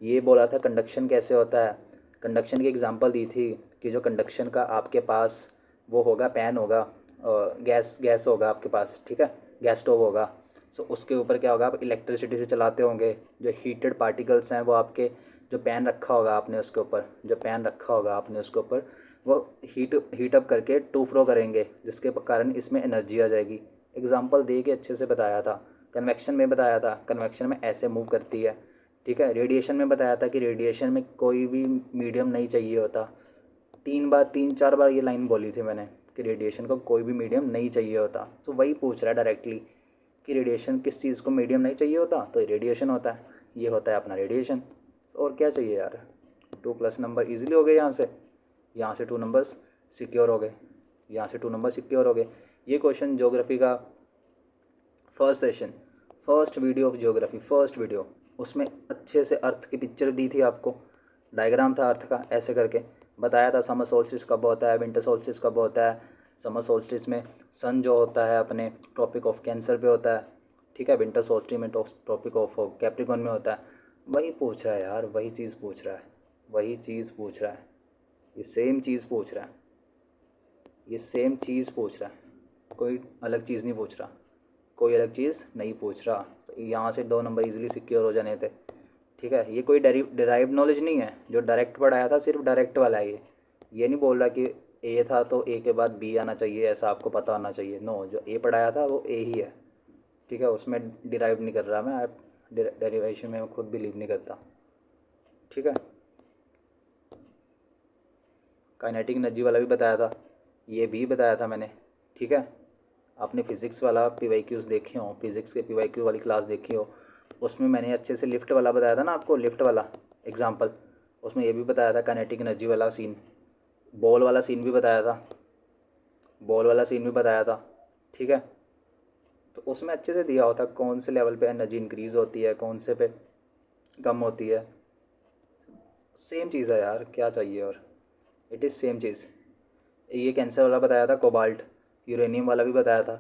S1: ये बोला था कंडक्शन कैसे होता है। कंडक्शन की एग्जांपल दी थी कि जो कंडक्शन का आपके पास वो होगा, पैन होगा, गैस गैस होगा आपके पास। ठीक है, गैस स्टोव होगा। सो उसके ऊपर क्या होगा, आप इलेक्ट्रिसिटी से चलाते होंगे, जो हीटेड पार्टिकल्स हैं वो आपके, जो पैन रखा होगा आपने उसके ऊपर, जो पैन रखा होगा आपने उसके ऊपर, वो हीट अप करके टू फ्लो करेंगे, जिसके कारण इसमें एनर्जी आ जाएगी। एग्जांपल दे के अच्छे से बताया था। कन्वेक्शन में बताया था, कन्वेक्शन में ऐसे मूव करती है। ठीक है, रेडिएशन में बताया था कि रेडिएशन में कोई भी मीडियम नहीं चाहिए होता। 3 बार, 3-4 बार ये लाइन बोली थी मैंने कि रेडिएशन को कोई भी मीडियम नहीं चाहिए होता। तो वही पूछ रहा है डायरेक्टली कि रेडिएशन किस चीज़ को मीडियम नहीं चाहिए होता, तो रेडिएशन होता है। ये होता है अपना रेडिएशन, और क्या चाहिए यार। 2+ नंबर ईजिली हो गए यहाँ से 2 नंबर्स सिक्योर हो गए, यहाँ से 2 नंबर सिक्योर हो गए। ये क्वेश्चन ज्योग्राफी का first session, first video of geography, first video, उसमें अच्छे से अर्थ की पिक्चर दी थी आपको, डायग्राम था अर्थ का, ऐसे करके बताया था समर सोल्स्टिस कब होता है, विंटर सोल्स्टिस कब होता है। समर सोल्स्टिस में सन जो होता है अपने ट्रॉपिक ऑफ कैंसर पे होता है। ठीक है, विंटर सोल्स्टिस में ट्रॉपिक ऑफ कैप्रिकॉर्न में होता है। वही पूछ रहा है यार, वही चीज़ पूछ रहा है, वही चीज़ पूछ रहा है, ये सेम चीज़ पूछ रहा है, ये सेम चीज़ पूछ रहा है, कोई अलग चीज़ नहीं पूछ रहा, कोई अलग चीज़ नहीं पूछ रहा। तो यहाँ से 2 नंबर इजीली सिक्योर हो जाने थे। ठीक है, ये कोई डिराइव नॉलेज नहीं है, जो डायरेक्ट पढ़ाया था सिर्फ डायरेक्ट वाला है ये नहीं बोल रहा कि ए था तो ए के बाद बी आना चाहिए, ऐसा आपको पता होना चाहिए। नो, जो ए पढ़ाया था वो ए ही है। ठीक है, उसमें डिराइव नहीं कर रहा मैं, आप डेरिवेशन में खुद बिलीव नहीं करता। ठीक है, काइनेटिक एनर्जी वाला भी बताया था, ये भी बताया था मैंने। ठीक है, आपने फिज़िक्स वाला PYQs देखे हो, फिज़िक्स के PYQ वाली क्लास देखी हो, उसमें मैंने अच्छे से लिफ्ट वाला बताया था ना आपको, लिफ्ट वाला एग्जांपल, उसमें ये भी बताया था काइनेटिक एनर्जी वाला सीन, बॉल वाला सीन भी बताया था, बॉल वाला सीन भी बताया था। ठीक है, तो उसमें अच्छे से दिया होता कौन से लेवल पे एनर्जी इंक्रीज़ होती है, कौन से पे कम होती है। सेम चीज़ है यार, क्या चाहिए और, इट इज़ सेम चीज़। ये कैंसर वाला बताया था, कोबाल्ट, यूरेनियम वाला भी बताया था,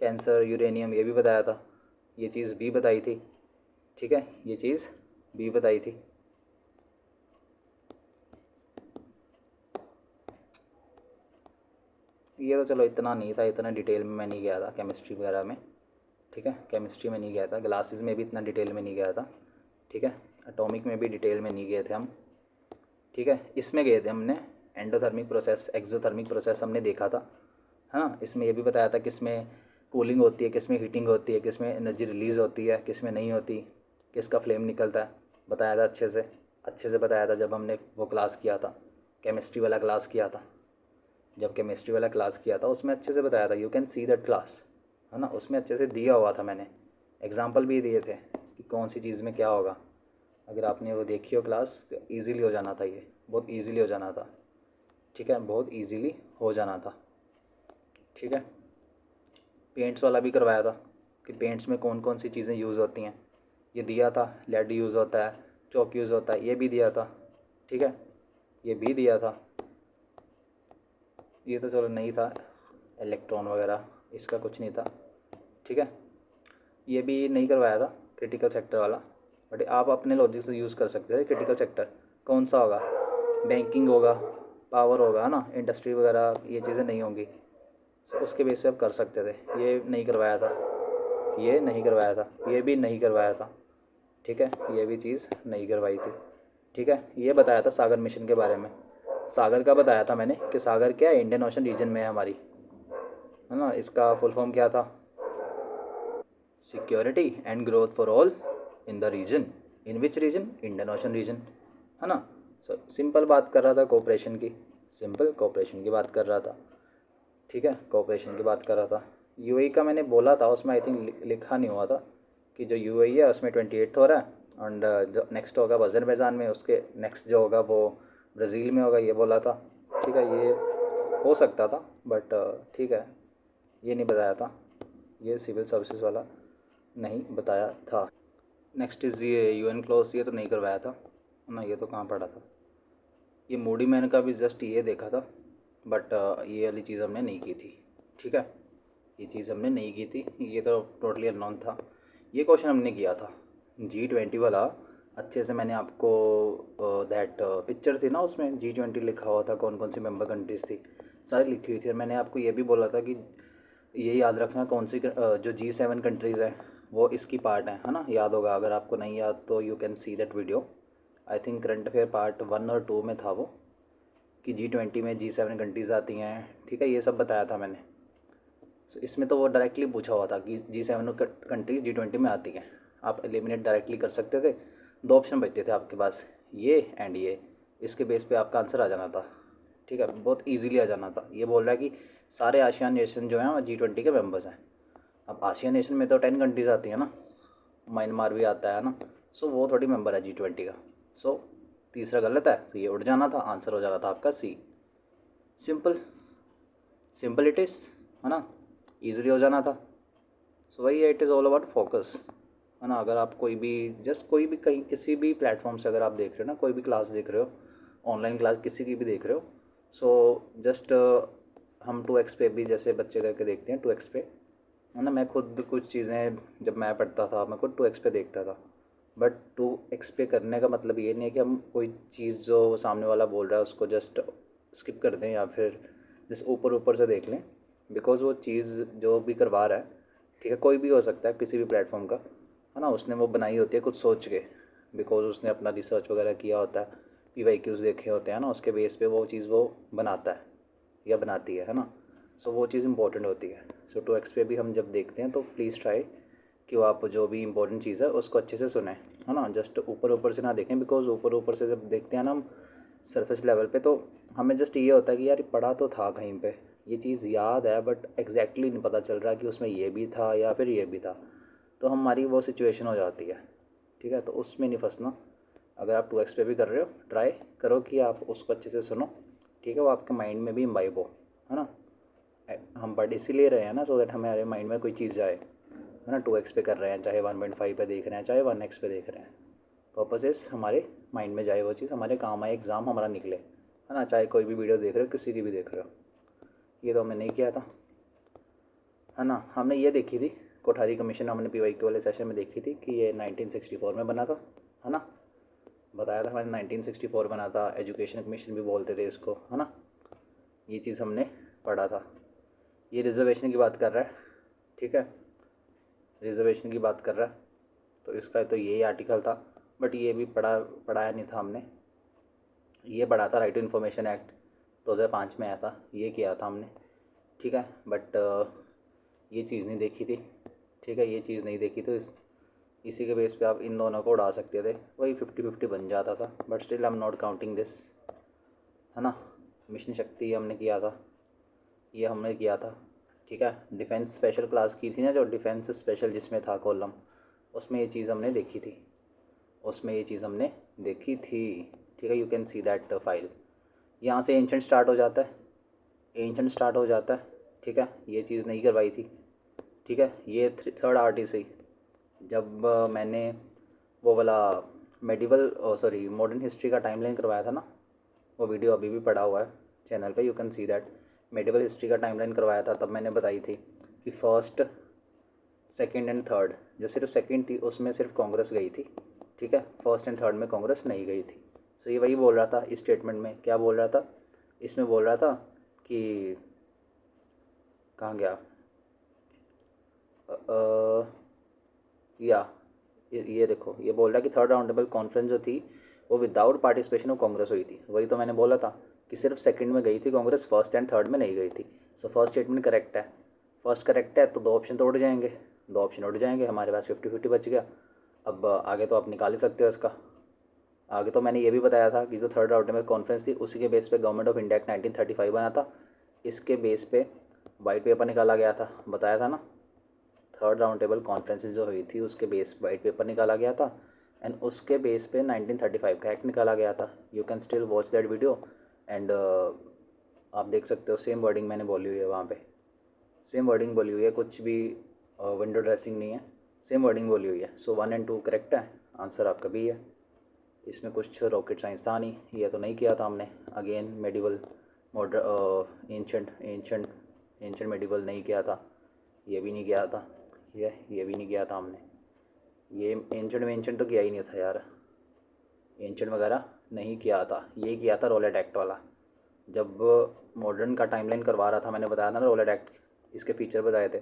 S1: कैंसर, यूरेनियम, ये भी बताया था, ये चीज़ भी बताई थी। ठीक है, ये चीज़ भी बताई थी। ये तो चलो इतना नहीं था, इतना डिटेल में मैं नहीं गया था केमिस्ट्री वगैरह में। ठीक है, केमिस्ट्री में नहीं गया था, ग्लासेस में भी इतना डिटेल में नहीं गया था। ठीक है, एटॉमिक में भी डिटेल में नहीं गए थे हम। ठीक है, इसमें गए थे हमने, एंडोथर्मिक प्रोसेस, एक्सोथर्मिक प्रोसेस हमने देखा था। हाँ, इसमें ये भी बताया था किस में कूलिंग होती है, किस में हीटिंग होती है, किस में एनर्जी रिलीज़ होती है, किस में नहीं होती, किसका फ्लेम निकलता है, बताया था अच्छे से, अच्छे से बताया था जब हमने वो क्लास किया था, केमिस्ट्री वाला क्लास किया था। जब केमिस्ट्री वाला क्लास किया था उसमें अच्छे से बताया था, you can see that class, है ना, उसमें अच्छे से दिया हुआ था मैंने, एग्जाम्पल भी दिए थे कि कौन सी चीज़ में क्या होगा। अगर आपने वो देखी हो क्लास तो ईज़िली हो जाना था, ये बहुत ईज़िली हो जाना था। ठीक है, बहुत ईज़िली हो जाना था। ठीक है, पेंट्स वाला भी करवाया था कि पेंट्स में कौन कौन सी चीज़ें यूज़ होती हैं, ये दिया था। लेड यूज़ होता है, चौक यूज़ होता है, ये भी दिया था। ठीक है, ये भी दिया था। ये तो चलो नहीं था, इलेक्ट्रॉन वगैरह इसका कुछ नहीं था। ठीक है, ये भी नहीं करवाया था क्रिटिकल सेक्टर वाला। बट आप अपने लॉजिक से यूज़ कर सकते थे। क्रिटिकल सेक्टर कौन सा होगा? बैंकिंग होगा, पावर होगा, है ना, इंडस्ट्री वगैरह ये चीज़ें नहीं होंगी। उसके बेस पे आप कर सकते थे। ये नहीं करवाया था, ये नहीं करवाया था, ये भी नहीं करवाया था। ठीक है, ये भी चीज़ नहीं करवाई थी। ठीक है, ये बताया था सागर मिशन के बारे में। सागर का बताया था मैंने कि सागर क्या है, इंडियन ओशन रीजन में है हमारी, है ना। इसका फुल फॉर्म क्या था? Security and growth for all in the region. In which region? Indian Ocean region, है ना। सिंपल बात कर रहा था कोऑपरेशन की, सिंपल कोऑपरेशन की बात कर रहा था। ठीक है, कोऑपरेशन की बात कर रहा था। यूएई का मैंने बोला था, उसमें आई थिंक लिखा नहीं हुआ था कि जो यूएई है उसमें 28 हो रहा है, एंड जो नेक्स्ट होगा वो अज़रबैजान में, उसके नेक्स्ट जो होगा वो ब्राज़ील में होगा, ये बोला था। ठीक है, ये हो सकता था, बट ठीक है, ये नहीं बताया था, ये सिविल सर्विसेज वाला नहीं बताया था। नेक्स्ट इज़ ये यूएन क्लॉज, ये तो नहीं करवाया था ना, ये तो कहाँ पढ़ा था। ये मोडी मैन का भी जस्ट ये देखा था, बट ये वाली चीज़ हमने नहीं की थी। ठीक है, ये चीज़ हमने नहीं की थी, ये तो टोटली अननोन था। ये क्वेश्चन हमने किया था G20 वाला। अच्छे से मैंने आपको दैट पिक्चर थी ना, उसमें G20 लिखा हुआ था, कौन कौन सी मेंबर कंट्रीज़ थी, सारी लिखी हुई थी। और मैंने आपको ये भी बोला था कि ये याद रखना कौन सी जो G7 कंट्रीज़ हैं वो इसकी पार्ट हैं, है ना। याद होगा, अगर आपको नहीं याद तो you can see that video. I think current affair part 1 और 2 में था वो, कि G20 में G7 कंट्रीज़ आती हैं। ठीक है, ये सब बताया था मैंने। इसमें तो वो डायरेक्टली पूछा हुआ था कि G7 कंट्रीज G20 में आती हैं, आप एलिमिनेट डायरेक्टली कर सकते थे। दो ऑप्शन बचते थे आपके पास, ये एंड ये। इसके बेस पे आपका आंसर आ जाना था। ठीक है, बहुत इजीली आ जाना था। ये बोल रहा है कि सारे आसियान नेशन जो हैं वो G20 के मेंबर्स हैं। अब आसियान नेशन में तो 10 कंट्रीज़ आती हैं ना, म्यांमार भी आता है ना, सो वो थोड़ी मेंबर है G20 का। सो तीसरा गलत है, तो ये उड़ जाना था, आंसर हो जाना था आपका सी। सिंपल, सिंपल इट इज़, है ना, ईजिली हो जाना था। सो वही है, it is all about focus, है ना। अगर आप कोई भी जस्ट कोई भी कहीं किसी भी प्लेटफॉर्म से अगर आप देख रहे हो ना, कोई भी क्लास देख रहे हो, ऑनलाइन क्लास किसी की भी देख रहे हो, सो जस्ट हम 2x पे भी जैसे बच्चे करके देखते हैं 2x पे, है ना। मैं खुद कुछ चीज़ें जब मैं पढ़ता था मैं खुद 2x पे देखता था। बट 2x पे करने का मतलब ये नहीं है कि हम कोई चीज़ जो सामने वाला बोल रहा है उसको जस्ट स्किप कर दें या फिर जस्ट ऊपर ऊपर से देख लें। बिकॉज़ वो चीज़ जो भी करवा रहा है, ठीक है, कोई भी हो सकता है किसी भी प्लेटफॉर्म का, है ना, उसने वो बनाई होती है कुछ सोच के। बिकॉज़ उसने अपना रिसर्च वगैरह किया होता है, PYQs देखे होते हैं ना, उसके बेस पे वो चीज़ वो बनाता है या बनाती है ना। सो वो चीज़ इंपॉर्टेंट होती है। सो 2x पे भी हम जब देखते हैं तो प्लीज़ ट्राई कि वो आप जो भी इंपॉर्टेंट चीज़ है उसको अच्छे से सुने, है ना। जस्ट ऊपर ऊपर से ना देखें, बिकॉज़ ऊपर ऊपर से जब देखते हैं ना हम सरफेस लेवल पे, तो हमें जस्ट ये होता है कि यार ये पढ़ा तो था कहीं पे, ये चीज़ याद है, बट एग्जैक्टली नहीं पता चल रहा कि उसमें ये भी था या फिर ये भी था। तो हमारी वो सिचुएशन हो जाती है। ठीक है, तो उसमें नहीं फंसना। अगर आप 2x पे भी कर रहे हो, ट्राई करो कि आप उसको अच्छे से सुनो। ठीक है, वो आपके माइंड में भी इम्बाइब हो, है ना। हम पढ़ इसीलिए रहे हैं ना, सो दैट हमारे माइंड में कोई चीज़ जाए, है ना। 2x पे कर रहे हैं, चाहे 1.5 पे देख रहे हैं, चाहे 1x पे देख रहे हैं, पर्पस इस हमारे माइंड में जाए, वो चीज़ हमारे काम आए, एग्ज़ाम हमारा निकले, है ना। चाहे कोई भी वीडियो देख रहे हो, किसी की भी देख रहे हो। ये तो हमने नहीं किया था, है ना। हमने ये देखी थी कोठारी कमीशन, हमने PYQ वाले सेशन में देखी थी कि ये 1964 में बना था, है ना। बताया था मैंने 1964 बना था, एजुकेशन कमीशन भी बोलते थे इसको, है ना। ये चीज़ हमने पढ़ा था। ये रिजर्वेशन की बात कर रहा है, ठीक है, रिजर्वेशन की बात कर रहा है, तो इसका तो यही आर्टिकल था। बट ये भी पढ़ाया नहीं था हमने। ये पढ़ा था राइट टू इन्फॉर्मेशन एक्ट 2005 में आया था, ये किया था हमने। ठीक है, बट ये चीज़ नहीं देखी थी। ठीक है, ये चीज़ नहीं देखी, तो इसी के बेस पे आप इन दोनों को उड़ा सकते थे, वही 50-50 बन जाता था। But still I am not counting this, है ना। मिशन शक्ति हमने किया था, ये हमने किया था। ठीक है, डिफेंस स्पेशल क्लास की थी ना, जो डिफेंस स्पेशल जिसमें था कॉलम, उसमें ये चीज़ हमने देखी थी, उसमें ये चीज़ हमने देखी थी। ठीक है, you can see that file. यहाँ से एंशंट स्टार्ट हो जाता है, एंशंट स्टार्ट हो जाता है। ठीक है, ये चीज़ नहीं करवाई थी, ठीक है, ये थर्ड RTC। जब मैंने वो वाला मेडिवल सॉरी मॉडर्न हिस्ट्री का टाइमलाइन करवाया था ना, वो वीडियो अभी भी पड़ा हुआ है चैनल पे, you can see that. Medieval history का टाइमलाइन करवाया था, तब मैंने बताई थी कि फर्स्ट सेकंड एंड थर्ड, जो सिर्फ सेकंड थी उसमें सिर्फ कांग्रेस गई थी, ठीक है, फर्स्ट एंड थर्ड में कांग्रेस नहीं गई थी। सो ये वही बोल रहा था इस स्टेटमेंट में, क्या बोल रहा था इसमें, बोल रहा था कि कहाँ गया, या ये देखो, ये बोल रहा है कि थर्ड राउंड टेबल कॉन्फ्रेंस जो थी वो विदाउट पार्टिसिपेशन ऑफ कांग्रेस हुई थी। वही तो मैंने बोला था कि सिर्फ सेकंड में गई थी कांग्रेस, फर्स्ट एंड थर्ड में नहीं गई थी। सो फर्स्ट स्टेटमेंट करेक्ट है, फर्स्ट करेक्ट है, तो दो ऑप्शन तो उड़ जाएंगे, दो ऑप्शन उड़ जाएंगे, हमारे पास 50-50 बच गया। अब आगे तो आप निकाल ही सकते हो इसका। आगे तो मैंने ये भी बताया था कि जो थर्ड राउंड टेबल कॉन्फ्रेंस थी उसी के बेस पे गवर्नमेंट ऑफ इंडिया एक्ट 1935 बना था, इसके बेस पे वाइट पेपर निकाला गया था, बताया था ना। थर्ड राउंड टेबल कॉन्फ्रेंस जो हुई थी उसके बेस वाइट पेपर निकाला गया था, एंड उसके बेस पे 1935 का एक्ट निकाला गया था। You can still watch that video and आप देख सकते हो, सेम वर्डिंग मैंने बोली हुई है वहाँ पे, सेम वर्डिंग बोली हुई है, कुछ भी विंडो ड्रेसिंग नहीं है, सेम वर्डिंग बोली हुई है। सो 1 और 2 करेक्ट है, आंसर आपका बी है। इसमें कुछ रॉकेट साइंस था नहीं, ये तो नहीं किया था हमने। Again medieval modern ancient medieval नहीं किया था, ये भी नहीं किया था, ये भी नहीं किया था हमने। ये एंशंट तो किया ही नहीं था यार, एंशंट वगैरह नहीं किया था, ये किया था रोलेट एक्ट वाला। जब मॉडर्न का टाइमलाइन करवा रहा था, मैंने बताया था ना रोलेट एक्ट, इसके फीचर बताए थे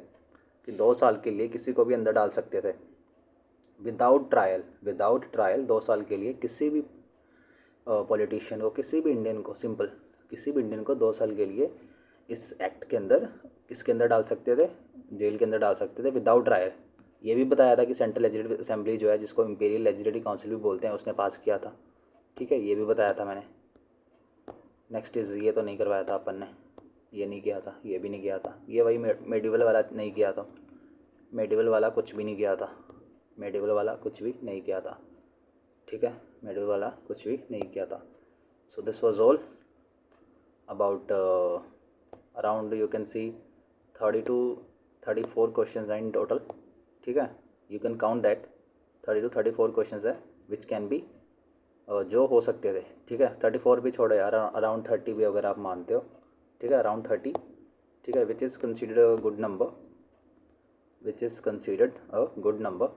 S1: कि 2 साल के लिए किसी को भी अंदर डाल सकते थे विदाउट ट्रायल 2 साल के लिए किसी भी पॉलिटिशियन को, किसी भी इंडियन को, सिंपल किसी भी इंडियन को 2 साल के लिए इस एक्ट के अंदर, किसके अंदर डाल सकते थे, जेल के अंदर डाल सकते थे विदाउट ट्रायल। ये भी बताया था कि सेंट्रल लेजिस्लेटिव असेंबली जो है, जिसको इंपीरियल लेजिस्लेटिव काउंसिल भी बोलते हैं, उसने पास किया था, ठीक है, ये भी बताया था मैंने। नेक्स्ट इज़, ये तो नहीं करवाया था अपन ने, ये नहीं किया था, ये भी नहीं किया था, ये वही मेडिवल वाला नहीं किया था, मेडिवल वाला कुछ भी नहीं किया था, मेडिवल वाला कुछ भी नहीं किया था, ठीक है, मेडिवल वाला कुछ भी नहीं किया था। सो this was all about around you can see 30 to 34 question हैं इन टोटल, ठीक है, you can count that 30 to 34 question है विच कैन बी, जो हो सकते थे, ठीक है। 34 भी छोड़ो यार, अराउंड 30 भी अगर आप मानते हो, ठीक है, अराउंड 30, ठीक है, which is considered a good number, which is considered a good number.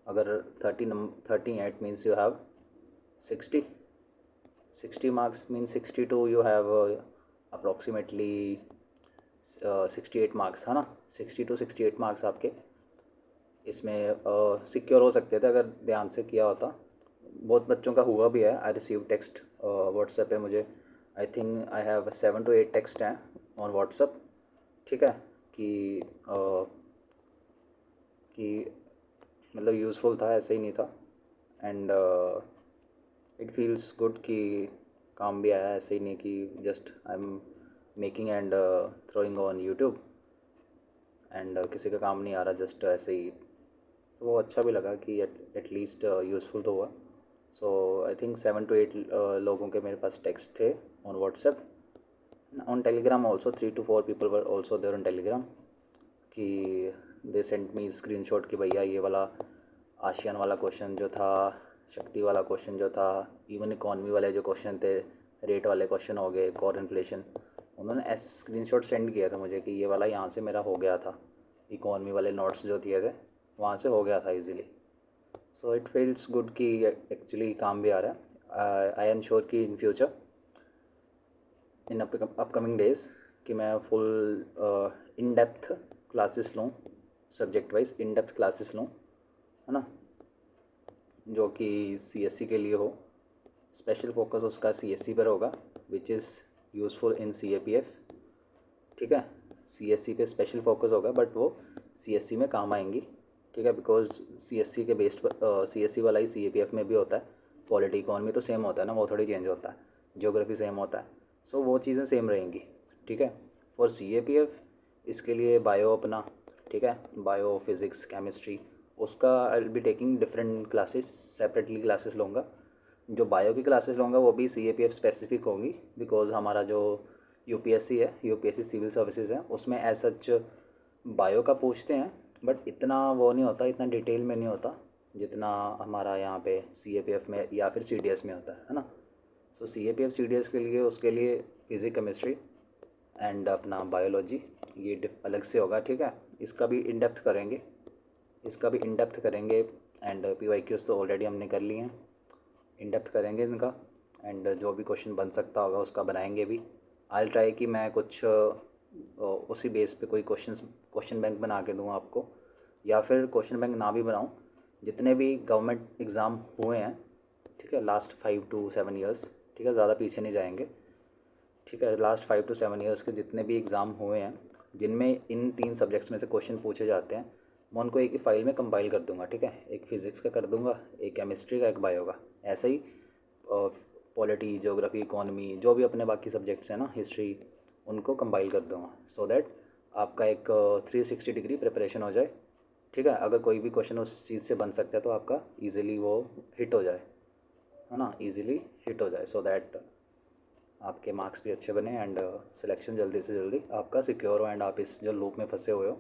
S1: अगर 30 है, it means you have 60 marks, mean 62 you have approximately 68 marks, है ना, 60 to 68 मार्क्स आपके इसमें सिक्योर हो सकते थे अगर ध्यान से किया होता। बहुत बच्चों का हुआ भी है, आई रिसीव टेक्स्ट व्हाट्सएप पे मुझे, I think I have 7 to 8 text हैं ऑन व्हाट्सएप, ठीक है, कि मतलब यूज़फुल था, ऐसे ही नहीं था, एंड इट फील्स गुड कि काम भी आया, ऐसे ही नहीं कि just I am making and throwing on YouTube and किसी का काम नहीं आ रहा, जस्ट ऐसे ही। तो वो अच्छा भी लगा कि एटलीस्ट यूज़फुल तो हुआ। सो आई थिंक 7 to 8 लोगों के मेरे पास टेक्स्ट थे on WhatsApp, on Telegram also 3 to 4 people were also there on Telegram, कि दे सेंट मी स्क्रीनशॉट कि भैया ये वाला आशियान वाला क्वेश्चन जो था, शक्ति वाला क्वेश्चन जो था, इवन इकॉनमी वाले जो क्वेश्चन थे, रेट वाले क्वेश्चन हो गए, कॉर इन्फ्लेशन, उन्होंने ऐसे स्क्रीनशॉट सेंड किया था मुझे कि ये वाला यहाँ से मेरा हो गया था, इकॉनमी वाले नोट्स जो दिए थे वहाँ से हो गया था easily. So it feels good कि एक्चुअली काम भी आ रहा है। आई एम श्योर कि in future, in upcoming days, कि मैं फुल इन डेप्थ क्लासेस लूँ, subject wise in depth classes लूँ, है ना, जो कि CSC के लिए हो, स्पेशल फोकस उसका CSC पर होगा, which is useful in CAPF, ठीक है, CSC पे स्पेशल फोकस होगा, बट वो CSC में काम आएंगी, ठीक है, बिकॉज CSC के बेस्ड CSC वाला ही CAPF में भी होता है। पॉलिटी इकॉनमी तो सेम होता है ना, वो थोड़ी चेंज होता है, ज्योग्राफी सेम होता है, सो वो चीज़ें सेम रहेंगी, ठीक है। फॉर CAPF इसके लिए बायो अपना, ठीक है, बायो फिज़िक्स केमिस्ट्री, उसका आई will be taking different classes, separately classes लूँगा। जो बायो की क्लासेस लूँगा वो भी CAPF स्पेसिफिक होंगी, बिकॉज हमारा जो UPSC है, UPSC सिविल सर्विसेज है, उसमें एज सच बायो का पूछते हैं बट इतना वो नहीं होता, इतना डिटेल में नहीं होता जितना हमारा यहाँ पे CAPF में या फिर CDS में होता है ना। सो CAPF CDS के लिए उसके लिए फिज़िक्स केमिस्ट्री एंड अपना बायोलॉजी ये अलग से होगा, ठीक है। इसका भी इन डेप्थ करेंगे, एंड PYQs तो ऑलरेडी हमने कर लिए हैं, इन डेप्थ करेंगे इनका, एंड जो भी क्वेश्चन बन सकता होगा उसका बनाएंगे भी। आई ट्राई कि मैं कुछ उसी बेस पे कोई क्वेश्चन बैंक बना के दूँ आपको, या फिर क्वेश्चन बैंक ना भी बनाऊँ, जितने भी गवर्नमेंट एग्ज़ाम हुए हैं, ठीक है, लास्ट 5 to 7 ईयर्स, ठीक है, ज़्यादा पीछे नहीं जाएंगे, ठीक है, लास्ट 5 to 7 ईयर्स के जितने भी एग्ज़ाम हुए हैं जिनमें इन 3 सब्जेक्ट्स में से क्वेश्चन पूछे जाते हैं, मैं उनको एक ही फाइल में कंपाइल कर दूंगा, ठीक है। एक फिज़िक्स का कर दूंगा, एक केमिस्ट्री का, एक बायो का, ऐसे ही पॉलिटी, ज्योग्राफी, इकोनॉमी, जो भी अपने बाकी सब्जेक्ट्स हैं ना, हिस्ट्री, उनको कंपाइल कर दूंगा, सो दैट आपका एक 360 डिग्री प्रिपरेशन हो जाए, ठीक है। अगर कोई भी क्वेश्चन उस चीज़ से बन सकता है तो आपका ईज़िली वो हिट हो जाए, है ना, ईज़िली हिट हो जाए, सो दैट आपके मार्क्स भी अच्छे बने एंड सिलेक्शन जल्दी से जल्दी आपका सिक्योर हो एंड आप इस जो लूप में फंसे हुए हो,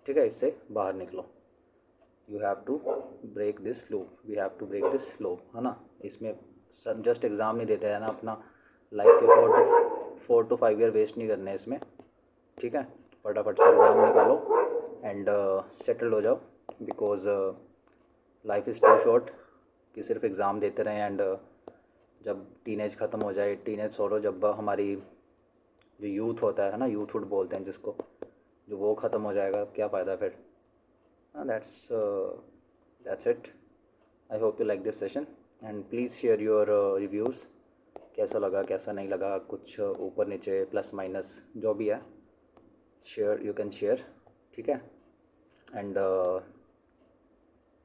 S1: ठीक है, इससे बाहर निकलो। You have to break this loop, we have to break this loop, है ना। इसमें सब जस्ट एग्ज़ाम नहीं देते हैं ना, अपना लाइफ के 4 to 5 ईयर वेस्ट नहीं करने इसमें, ठीक है। फटाफट से एग्ज़ाम निकालो एंड सेटल हो जाओ, because life is too short कि सिर्फ एग्ज़ाम देते रहें एंड जब टीनेज ख़त्म हो जाए, टीनेज छोड़ो, जब हमारी जो यूथ होता है ना, यूथहुड बोलते हैं जिसको, जो वो ख़त्म हो जाएगा क्या फ़ायदा फिर। That's it. I hope you like this session and please share your reviews, कैसा लगा कैसा नहीं लगा, कुछ ऊपर नीचे प्लस माइनस जो भी है, शेयर, यू कैन शेयर, ठीक है। And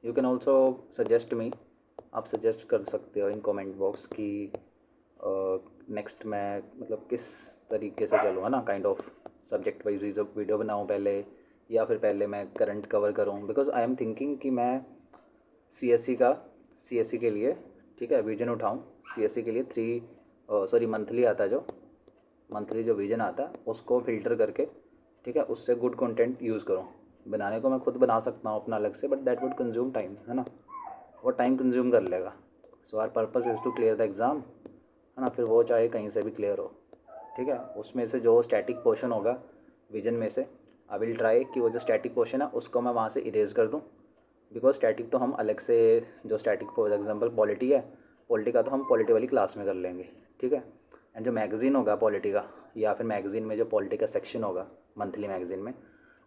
S1: you can also suggest me, आप सजेस्ट कर सकते हो इन कमेंट बॉक्स कि नेक्स्ट मैं मतलब किस तरीके से चलूँ, है ना, kind of subject wise video बनाऊँ पहले, या फिर पहले मैं करंट कवर करूँ, बिकॉज आई एम थिंकिंग कि मैं CSE के लिए, ठीक है, विजन उठाऊँ। CSE के लिए मंथली आता है, जो मंथली जो विजन आता है उसको फ़िल्टर करके, ठीक है, उससे गुड कंटेंट यूज़ करूँ। बनाने को मैं खुद बना सकता हूँ अपना अलग से, but that would consume time, है ना, वो टाइम कंज्यूम कर लेगा। So our purpose is to clear the exam, है ना, फिर वो चाहे कहीं से भी क्लियर हो, ठीक है। उसमें से जो स्टैटिक पोर्शन होगा विजन में से, आई विल ट्राई कि वो जो स्टैटिक पोर्शन है उसको मैं वहाँ से इरेज कर दूँ, बिकॉज स्टैटिक तो हम अलग से, जो स्टैटिक फॉर एग्जांपल पॉलिटी है, पॉलिटी का तो हम पॉलिटी वाली क्लास में कर लेंगे, ठीक है। एंड जो मैगज़ीन होगा पॉलिटी का, या फिर मैगज़ीन में जो पॉलिटी का सेक्शन होगा मंथली मैगज़ीन में,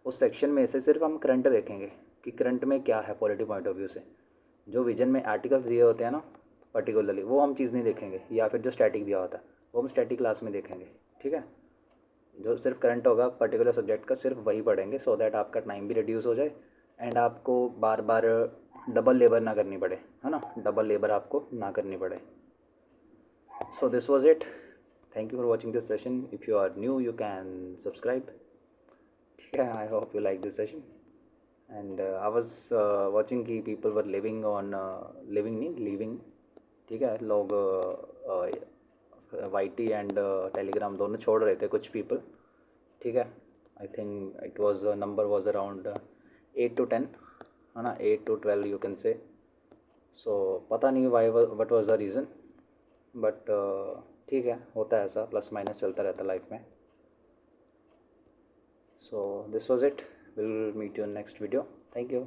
S1: उस सेक्शन में से सिर्फ हम करंट देखेंगे कि करंट में क्या है पॉलिटी पॉइंट ऑफ व्यू से। जो विजन में आर्टिकल्स दिए होते हैं ना पर्टिकुलरली, वो हम चीज़ नहीं देखेंगे, या फिर जो स्टैटिक दिया होता है वो हम स्टैटिक क्लास में देखेंगे, ठीक है। जो सिर्फ करंट होगा पर्टिकुलर सब्जेक्ट का, सिर्फ वही पढ़ेंगे, सो दैट आपका टाइम भी रिड्यूस हो जाए एंड आपको बार बार डबल लेबर ना करनी पड़े, है ना, डबल लेबर आपको ना करनी पड़े। So this was it, thank you for watching this session. If you are new you can subscribe, ठीक है। I hope you like this session and I was watching कि people were living on, living नहीं leaving, ठीक है, लोग YT and Telegram दोनों छोड़ रहे थे कुछ पीपल, ठीक है। I think it was number was around 8 to 10, है ना, 8 to 12 यू कैन से। सो पता नहीं why what was the reason, but ठीक है, होता है ऐसा, प्लस माइनस चलता रहता है लाइफ में। So this was it, will meet you in next video, thank you.